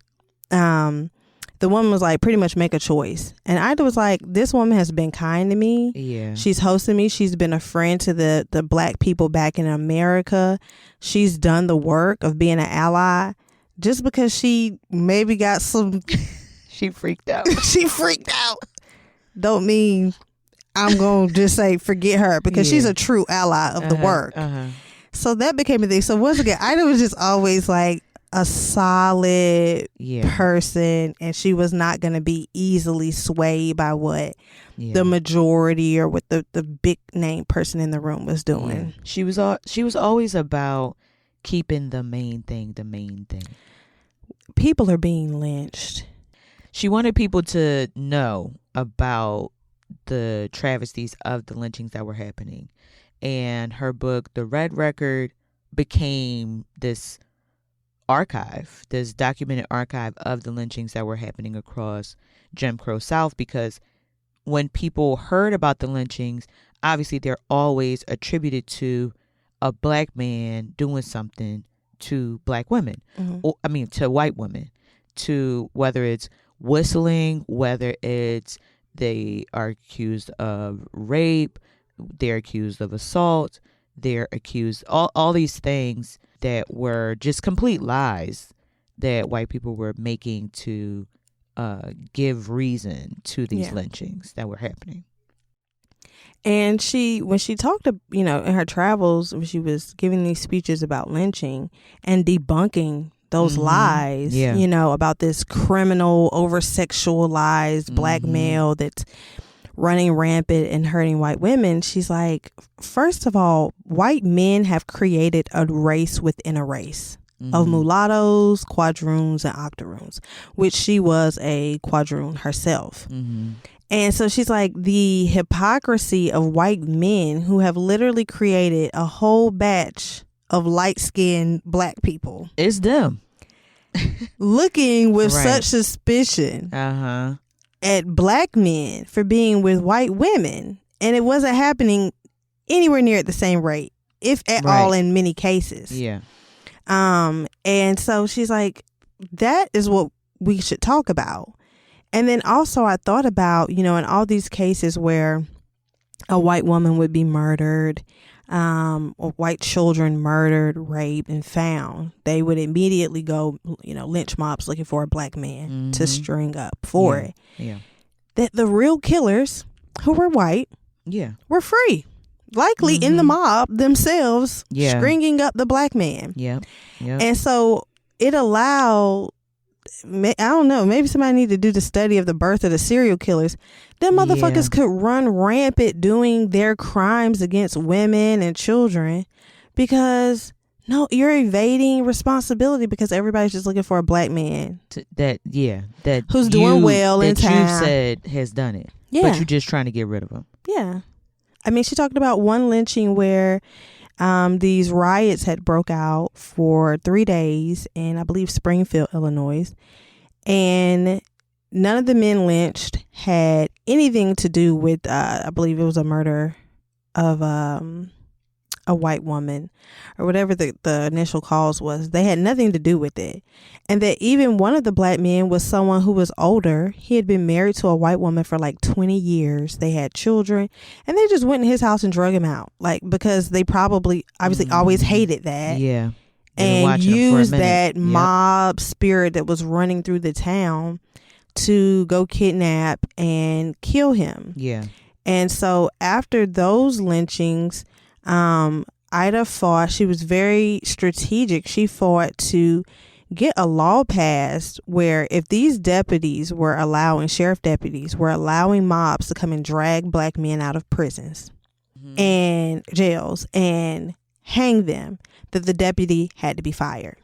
the woman was like, pretty much make a choice. And Ida was like, this woman has been kind to me. Yeah. She's hosted me. She's been a friend to the black people back in America. She's done the work of being an ally. Just because she maybe got some... She freaked out. She freaked out. Don't mean I'm going to just say forget her because she's a true ally of the work. So that became a thing. So once again, Ida was just always like a solid person, and she was not going to be easily swayed by what the majority or what the big name person in the room was doing. She was always about keeping the main thing. People are being lynched. She wanted people to know about the travesties of the lynchings that were happening. And her book, The Red Record, became this archive, this documented archive of the lynchings that were happening across Jim Crow South, because when people heard about the lynchings, obviously they're always attributed to a black man doing something to black women, to white women, to whether it's whistling, whether it's they are accused of rape, they're accused of assault, they're accused, all these things that were just complete lies that white people were making to give reason to these lynchings that were happening. And when she talked to, in her travels, when she was giving these speeches about lynching and debunking those lies, about this criminal, over-sexualized black male that's running rampant and hurting white women, she's like, first of all, white men have created a race within a race of mulattoes, quadroons, and octoroons, which she was a quadroon herself. And so she's like, the hypocrisy of white men who have literally created a whole batch of light-skinned black people. It's them. Looking with such suspicion at black men for being with white women. And it wasn't happening anywhere near at the same rate, if at all in many cases. Yeah. And so she's like, that is what we should talk about. And then also I thought about, in all these cases where a white woman would be murdered, or white children murdered, raped, and found, they would immediately go, lynch mobs looking for a black man to string up for it. Yeah. That the real killers, who were white, were free. Likely in the mob themselves, stringing up the black man. Yeah. And so it allowed, I don't know, maybe somebody need to do the study of the birth of the serial killers. Them motherfuckers could run rampant doing their crimes against women and children because, no, you're evading responsibility because everybody's just looking for a black man. Who's doing well in town. That you said has done it. Yeah. But you're just trying to get rid of him. Yeah. I mean, she talked about one lynching where these riots had broke out for 3 days in, I believe, Springfield, Illinois. And none of the men lynched had anything to do with, I believe it was a murder of a white woman or whatever the initial cause was. They had nothing to do with it. And that even one of the black men was someone who was older. He had been married to a white woman for like 20 years. They had children and they just went in his house and drug him out, like, because they probably obviously always hated that. Yeah. And used that mob spirit that was running through the town to go kidnap and kill him. Yeah. And so after those lynchings, Ida fought. She was very strategic. She fought to get a law passed where if these deputies were allowing, sheriff deputies were allowing mobs to come and drag black men out of prisons and jails and hang them, that the deputy had to be fired.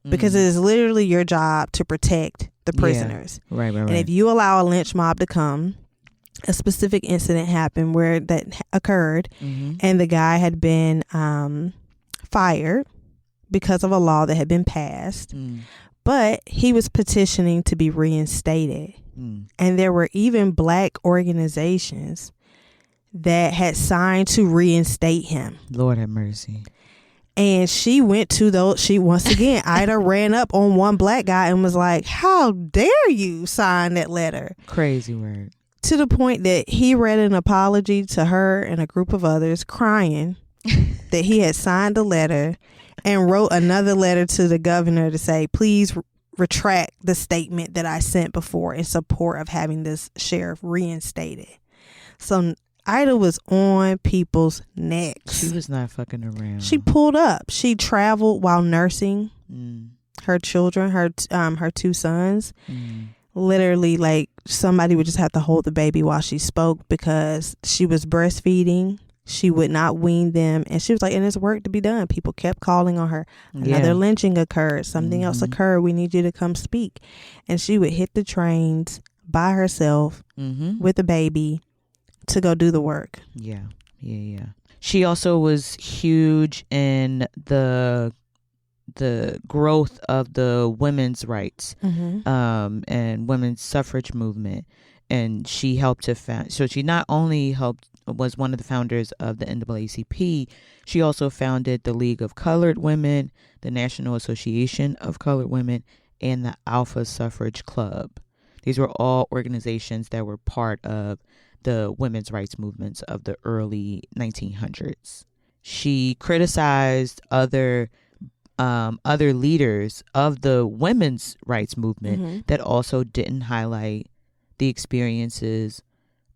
Because it is literally your job to protect the prisoners. Right. And if you allow a lynch mob to come, a specific incident happened where that occurred and the guy had been fired because of a law that had been passed, but he was petitioning to be reinstated. And there were even black organizations that had signed to reinstate him. Lord have mercy. And she went to those, once again, Ida ran up on one black guy and was like, how dare you sign that letter? Crazy word. To the point that he read an apology to her and a group of others, crying that he had signed the letter and wrote another letter to the governor to say, please retract the statement that I sent before in support of having this sheriff reinstated. So Ida was on people's necks. She was not fucking around. She pulled up. She traveled while nursing her children, her 2 sons. Literally, like, somebody would just have to hold the baby while she spoke because she was breastfeeding. She would not wean them. And she was like, and there's work to be done. People kept calling on her. Another lynching occurred. Something else occurred. We need you to come speak. And she would hit the trains by herself with the baby to go do the work. Yeah. She also was huge in the growth of the women's rights and women's suffrage movement. And she helped to found, so she not only was one of the founders of the NAACP, she also founded the League of Colored Women, the National Association of Colored Women, and the Alpha Suffrage Club. These were all organizations that were part of the women's rights movements of the early 1900s. She criticized other other leaders of the women's rights movement that also didn't highlight the experiences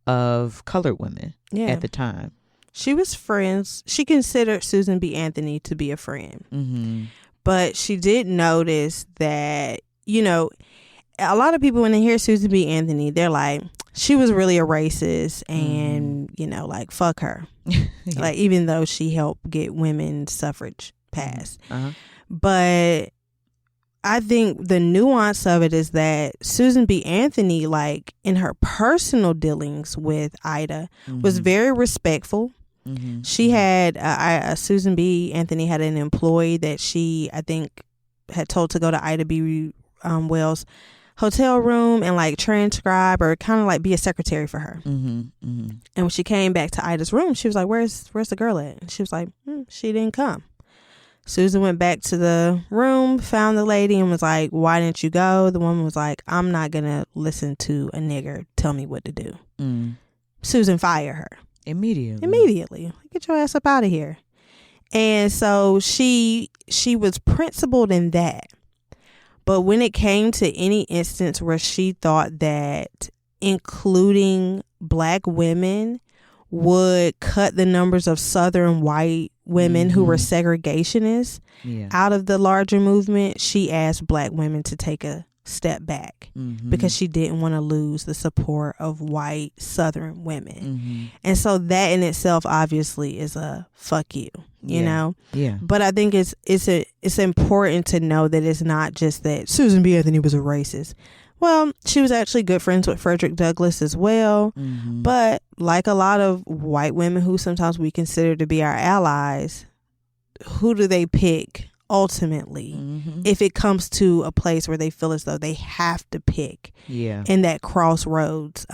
of colored women at the time. She was friends. She considered Susan B. Anthony to be a friend. But she did notice that, you know, a lot of people, when they hear Susan B. Anthony, they're like, she was really a racist and, you know, like, fuck her. Like, even though she helped get women's suffrage passed. But I think the nuance of it is that Susan B. Anthony, like, in her personal dealings with Ida, was very respectful. She had Susan B. Anthony had an employee that she, I think, had told to go to Ida B. Wells' hotel room and like transcribe or kind of like be a secretary for her. And when she came back to Ida's room, she was like, "Where's the girl at?" And she was like, "She didn't come." Susan went back to the room, found the lady, and was like, "Why didn't you go?" The woman was like, "I'm not gonna listen to a nigger tell me what to do." Susan fired her. Immediately. Get your ass up out of here. And so she was principled in that. But when it came to any instance where she thought that including black women would cut the numbers of Southern white women who were segregationists out of the larger movement, she asked black women to take a step back because she didn't want to lose the support of white Southern women. And so that in itself obviously is a fuck you, you know? But I think it's important to know that it's not just that Susan B. Anthony was a racist. Well, she was actually good friends with Frederick Douglass as well. But like a lot of white women who sometimes we consider to be our allies, who do they pick ultimately if it comes to a place where they feel as though they have to pick in that crossroads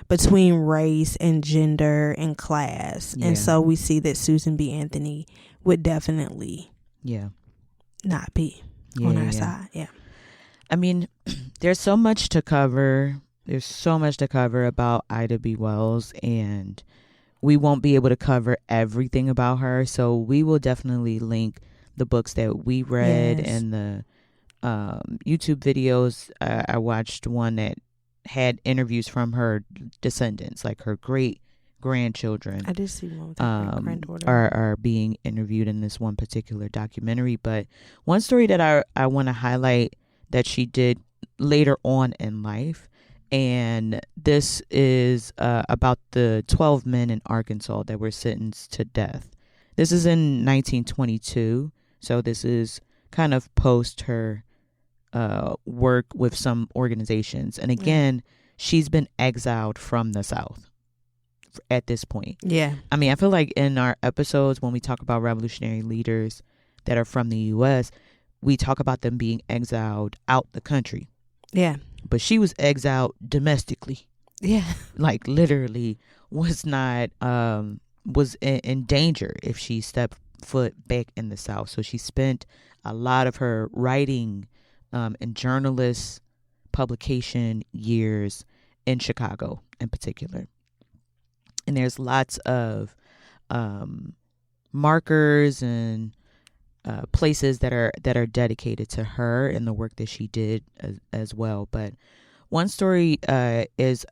between race and gender and class? And so we see that Susan B. Anthony would definitely not be on our side. I mean, there's so much to cover. There's so much to cover about Ida B. Wells, and we won't be able to cover everything about her. So we will definitely link the books that we read and the YouTube videos. I watched one that had interviews from her descendants, like her great grandchildren. I did see one with her granddaughter. Are being interviewed in this one particular documentary. But one story that I want to highlight that she did later on in life, and this is about the 12 men in Arkansas that were sentenced to death. This is in 1922. So this is kind of post her work with some organizations. And again, she's been exiled from the South at this point. I mean, I feel like in our episodes when we talk about revolutionary leaders that are from the U.S., we talk about them being exiled out the country. But she was exiled domestically. Like literally was not, was in danger if she stepped foot back in the South. So she spent a lot of her writing and journalist publication years in Chicago in particular. And there's lots of markers and places that are dedicated to her and the work that she did as well. But one story is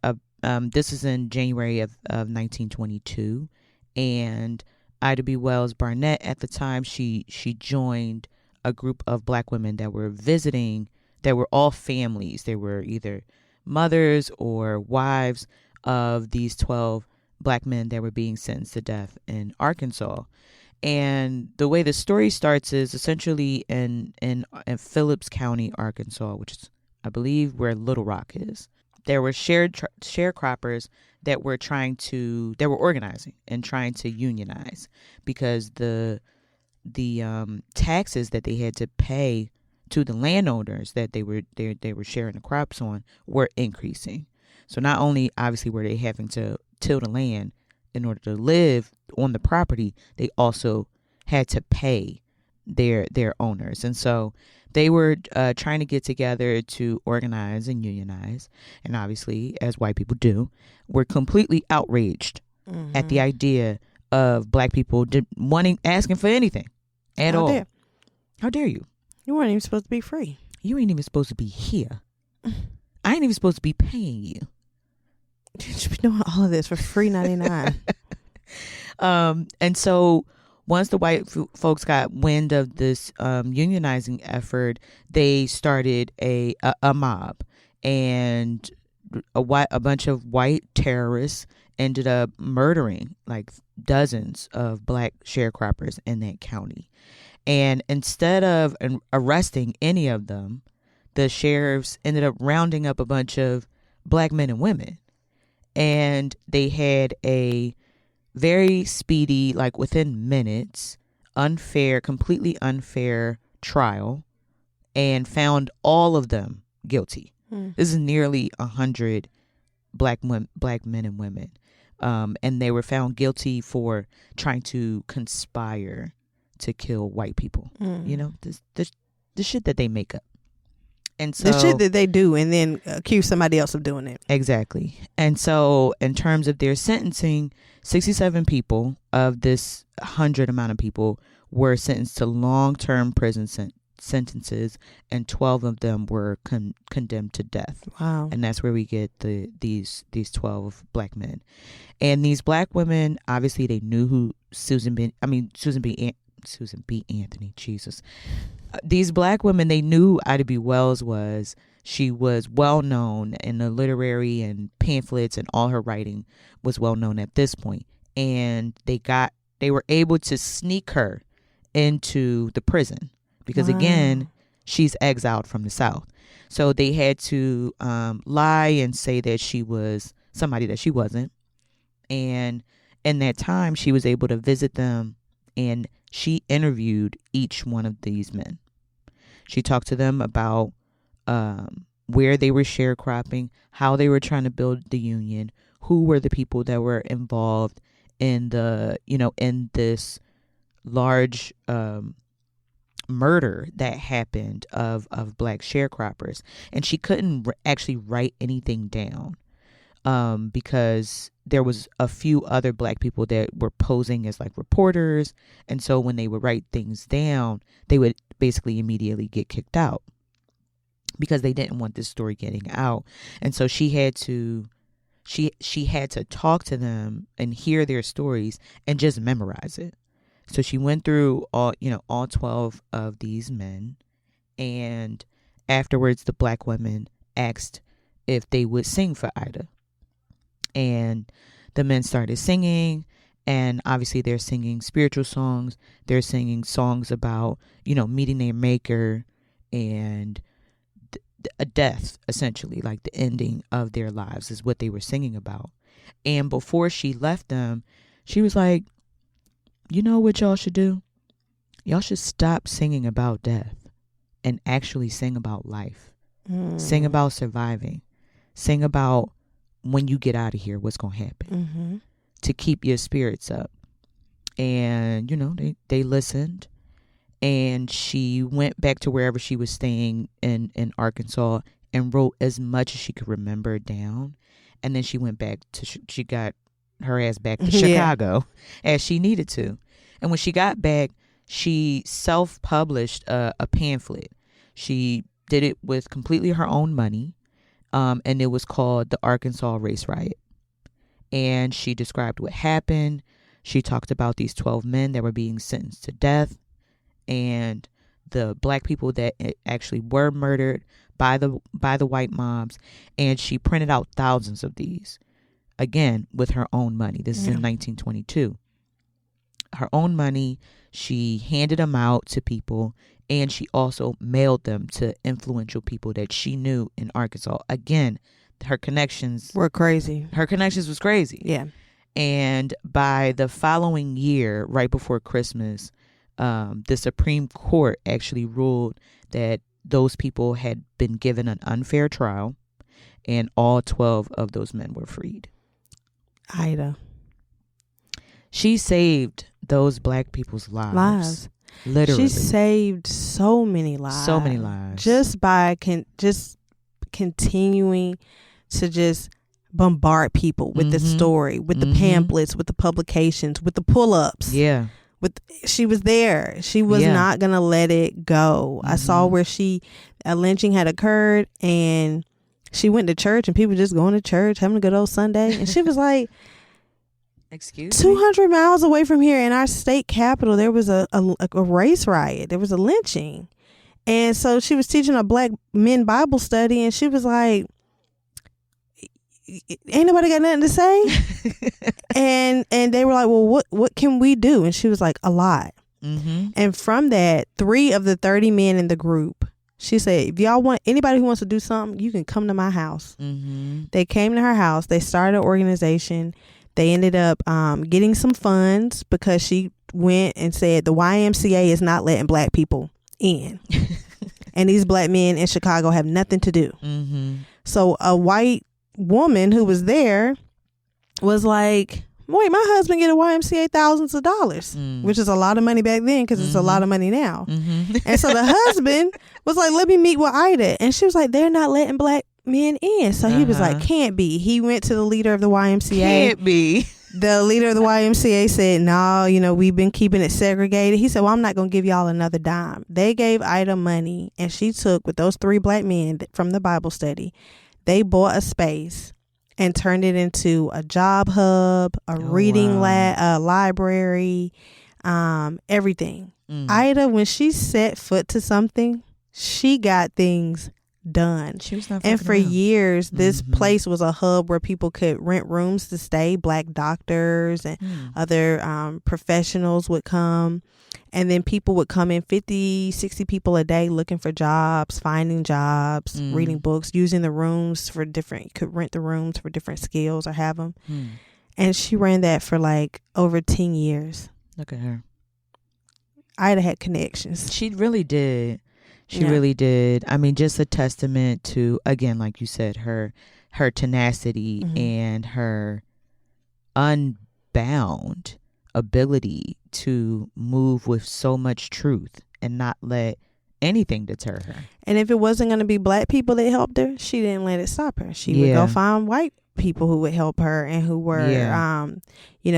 this is in January of 1922, and Ida B. Wells-Barnett at the time, she joined a group of black women that were visiting, that were all families. They were either mothers or wives of these 12 black men that were being sentenced to death in Arkansas. And the way the story starts is essentially in Phillips County, Arkansas, which is, I believe, where Little Rock is. There were sharecroppers that were organizing and trying to unionize because the taxes that they had to pay to the landowners that they were sharing the crops on were increasing. So not only obviously were they having to till the land in order to live on the property, they also had to pay their owners. And so they were trying to get together to organize and unionize. And obviously, as white people do, were completely outraged at the idea of black people asking for anything at all. How dare you? You weren't even supposed to be free. You ain't even supposed to be here. I ain't even supposed to be paying you. You should be doing all of this for free 99. And so once the white folks got wind of this unionizing effort, they started a mob, and a bunch of white terrorists ended up murdering like dozens of black sharecroppers in that county. And instead of arresting any of them, the sheriffs ended up rounding up a bunch of black men and women. And they had a very speedy, like within minutes, completely unfair trial, and found all of them guilty. This is nearly 100 black men and women. And they were found guilty for trying to conspire to kill white people. You know, the shit that they make up. And so, the shit that they do and then accuse somebody else of doing it. Exactly. And so in terms of their sentencing, 67 people of this 100 amount of people were sentenced to long-term prison sentences, and 12 of them were condemned to death. Wow. And that's where we get these 12 black men. And these black women, obviously they knew who Susan B. Anthony, Jesus. These black women, they knew who Ida B. Wells was. She was well known in the literary and pamphlets, and all her writing was well known at this point. And they were able to sneak her into the prison because, again, she's exiled from the South. So they had to lie and say that she was somebody that she wasn't. And in that time, she was able to visit them, and she interviewed each one of these men. She talked to them about where they were sharecropping, how they were trying to build the union, who were the people that were involved in in this large murder that happened of black sharecroppers. And she couldn't actually write anything down because there was a few other black people that were posing as like reporters. And so when they would write things down, they would basically immediately get kicked out because they didn't want this story getting out. And so she had to talk to them and hear their stories and just memorize it. So she went through all 12 of these men, and afterwards the black women asked if they would sing for Ida. And the men started singing, and obviously they're singing spiritual songs. They're singing songs about, meeting their maker and a death, essentially, like the ending of their lives is what they were singing about. And before she left them, she was like, you know what y'all should do? Y'all should stop singing about death and actually sing about life. Sing about surviving. Sing about when you get out of here, what's going to happen to keep your spirits up. And, they listened, and she went back to wherever she was staying in Arkansas and wrote as much as she could remember down. And then she went back she got her ass back to Chicago as she needed to. And when she got back, she self-published a pamphlet. She did it with completely her own money. And it was called The Arkansas Race Riot. And she described what happened. She talked about these 12 men that were being sentenced to death and the black people that actually were murdered by the white mobs. And she printed out thousands of these, again, with her own money. This is in 1922. Her own money. She handed them out to people, and she also mailed them to influential people that she knew in Arkansas. Again, her connections were crazy. Her connections was crazy. Yeah. And by the following year, right before Christmas, the Supreme Court actually ruled that those people had been given an unfair trial, and all 12 of those men were freed. Ida. She saved those black people's lives. Literally. She saved so many lives. So many lives. Just by just continuing to just bombard people with the story, with the pamphlets, with the publications, with the pull-ups. Yeah. she was there. She was not gonna let it go. I saw where a lynching had occurred, and she went to church, and people just going to church, having a good old Sunday, and she was like, excuse 200 miles away from here in our state capital, there was a race riot. There was a lynching. And so she was teaching a black men Bible study, and she was like, ain't nobody got nothing to say? and they were like, well, what can we do? And she was like, a lot. And from that, 3 of the 30 men in the group, she said, if y'all want, anybody who wants to do something, you can come to my house. They came to her house. They started an organization. They ended up getting some funds because she went and said the YMCA is not letting black people in. And these black men in Chicago have nothing to do. So a white woman who was there was like, wait, my husband get a YMCA thousands of dollars, which is a lot of money back then because it's a lot of money now. And so the husband was like, let me meet with Ida. And she was like, they're not letting black men in. So he was like, can't be. He went to the leader of the YMCA. Can't be. The leader of the YMCA said, no, we've been keeping it segregated. He said, well, I'm not going to give y'all another dime. They gave Ida money, and she took, with those 3 black men from the Bible study, they bought a space and turned it into a job hub, a reading library, everything. Ida, when she set foot to something, she got things done. She was not and for around. years, this place was a hub where people could rent rooms to stay. Black doctors and other professionals would come. And then people would come in, 50, 60 people a day looking for jobs, finding jobs, reading books, using the rooms for different, you could rent the rooms for different skills or have them. And she ran that for like over 10 years. Look at her. Ida had connections. She really did. She really did. I mean, just a testament to, again, like you said, her tenacity and her unbound ability to move with so much truth and not let anything deter her. And if it wasn't going to be black people that helped her, she didn't let it stop her. She would go find white people who would help her and who were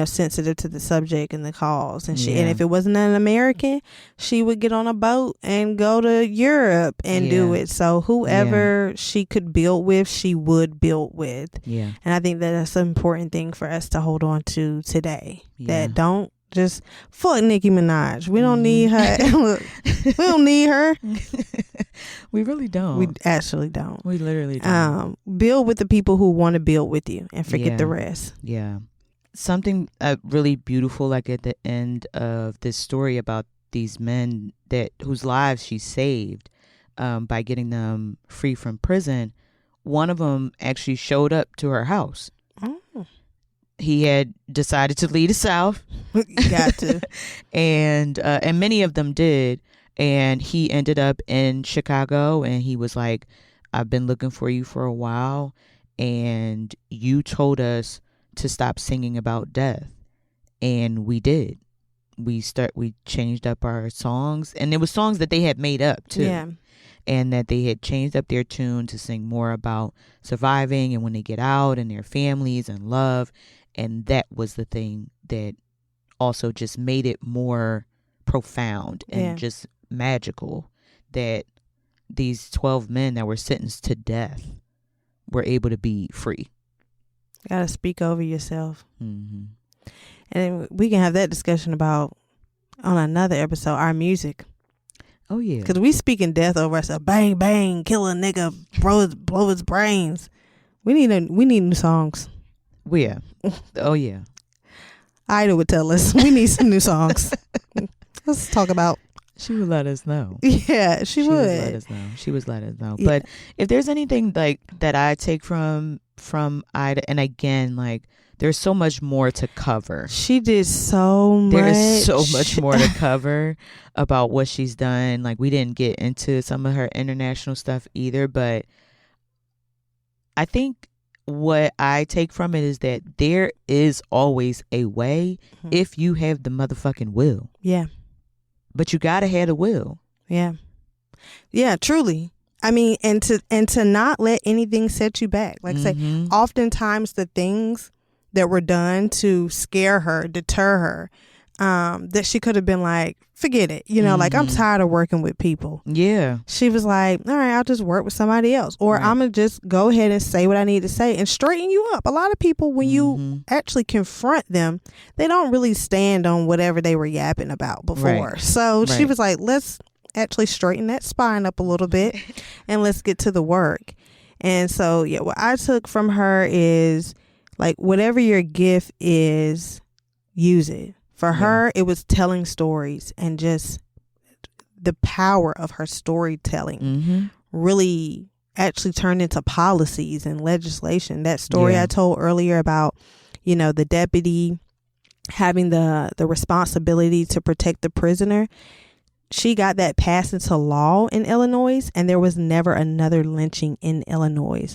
sensitive to the subject and the cause. And and if it wasn't an American, she would get on a boat and go to Europe and do it. So whoever she could build with, she would build with. And I think that that's an important thing for us to hold on to today. That don't just fuck Nicki Minaj. We don't need her. Look, we don't need her. We really don't. We actually don't. We literally don't. Build with the people who want to build with you and forget the rest. Something really beautiful, like at the end of this story about these men whose lives she saved by getting them free from prison. One of them actually showed up to her house. He had decided to leave the South. Got to. and many of them did. And he ended up in Chicago, and he was like, I've been looking for you for a while, and you told us to stop singing about death. And we did. We changed up our songs, and it was songs that they had made up too. Yeah. And that they had changed up their tune to sing more about surviving and when they get out and their families and love. And that was the thing that also just made it more profound and just magical, that these 12 men that were sentenced to death were able to be free. You gotta speak over yourself. And then we can have that discussion about on another episode, our music. Oh yeah, because we speaking death over us. A bang bang, kill a nigga, blow his brains. We need new songs. Oh yeah. Ida would tell us we need some new songs. Let's talk about. She would let us know. Yeah, she would let us know. She would let us know. Yeah. But if there's anything like that I take from Ida, and again, like, there's so much more to cover. She did so much. There's so much more to cover about what she's done. Like, we didn't get into some of her international stuff either, but I think what I take from it is that there is always a way if you have the motherfucking will. Yeah. But you gotta have the will. Yeah. Yeah, truly. I mean, and to not let anything set you back. Like I say, oftentimes the things that were done to scare her, deter her, that she could have been like, forget it. You know, like, I'm tired of working with people. Yeah. She was like, all right, I'll just work with somebody else. Or I'm going to just go ahead and say what I need to say and straighten you up. A lot of people, when you actually confront them, they don't really stand on whatever they were yapping about before. So she was like, let's actually straighten that spine up a little bit and let's get to the work. And so, yeah, what I took from her is, like, whatever your gift is, use it. For her, it was telling stories, and just the power of her storytelling really actually turned into policies and legislation. That story I told earlier about, you know, the deputy having the responsibility to protect the prisoner, she got that passed into law in Illinois, and there was never another lynching in Illinois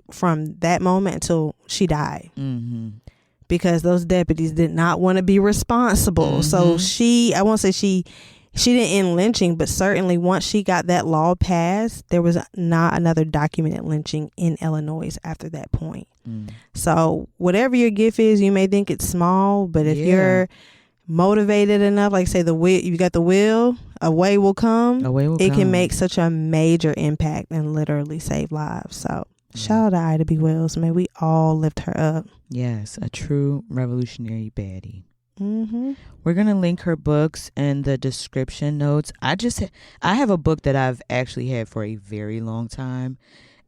from that moment until she died. Because those deputies did not want to be responsible. So I won't say she didn't end lynching, but certainly once she got that law passed, there was not another documented lynching in Illinois after that point. So whatever your gift is, you may think it's small, but if you're motivated enough, like say you got the will, a way will come. It can make such a major impact and literally save lives. So shout out to Ida B. Wells. May we all lift her up. Yes, a true revolutionary baddie. We're going to link her books in the description notes. I have a book that I've actually had for a very long time,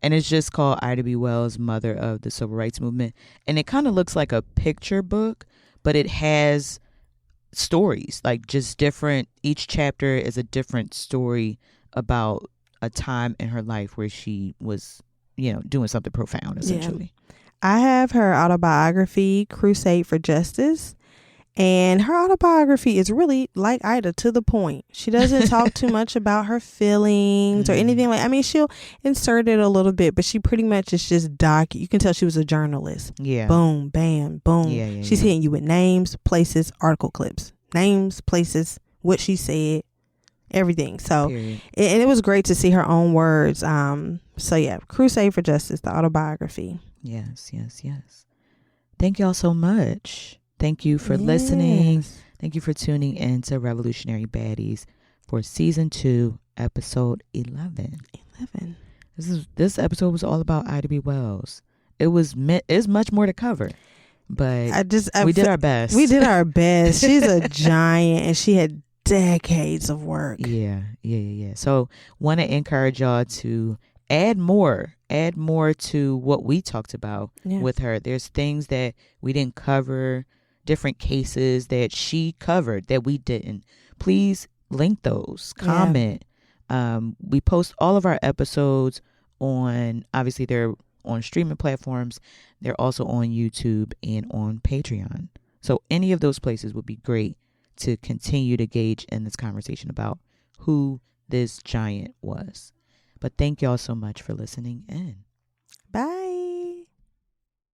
and it's just called Ida B. Wells, Mother of the Civil Rights Movement. And it kind of looks like a picture book, but it has stories, like just different. Each chapter is a different story about a time in her life where she was, you know, doing something profound, essentially. I have her autobiography, Crusade for Justice, and her autobiography is really like Ida, to the point. She doesn't talk too much about her feelings or anything like. I mean, she'll insert it a little bit, but she pretty much is just you can tell she was a journalist. Yeah. Boom, bam, boom. She's hitting you with names, places, article clips, names, places, what she said, everything. So, and it was great to see her own words. So yeah, Crusade for Justice, the autobiography. Yes. Thank y'all so much. Thank you for listening. Thank you for tuning in to Revolutionary Baddies for season 2, episode 11. This episode was all about Ida B. Wells. It's much more to cover, but we did our best. We did our best. She's a giant, and she had decades of work. Yeah. So want to encourage y'all to add more to what we talked about with her. There's things that we didn't cover, different cases that she covered that we didn't. Please link those, comment. We post all of our episodes obviously they're on streaming platforms. They're also on YouTube and on Patreon. So any of those places would be great to continue to gauge in this conversation about who this giant was. But thank y'all so much for listening in. Bye.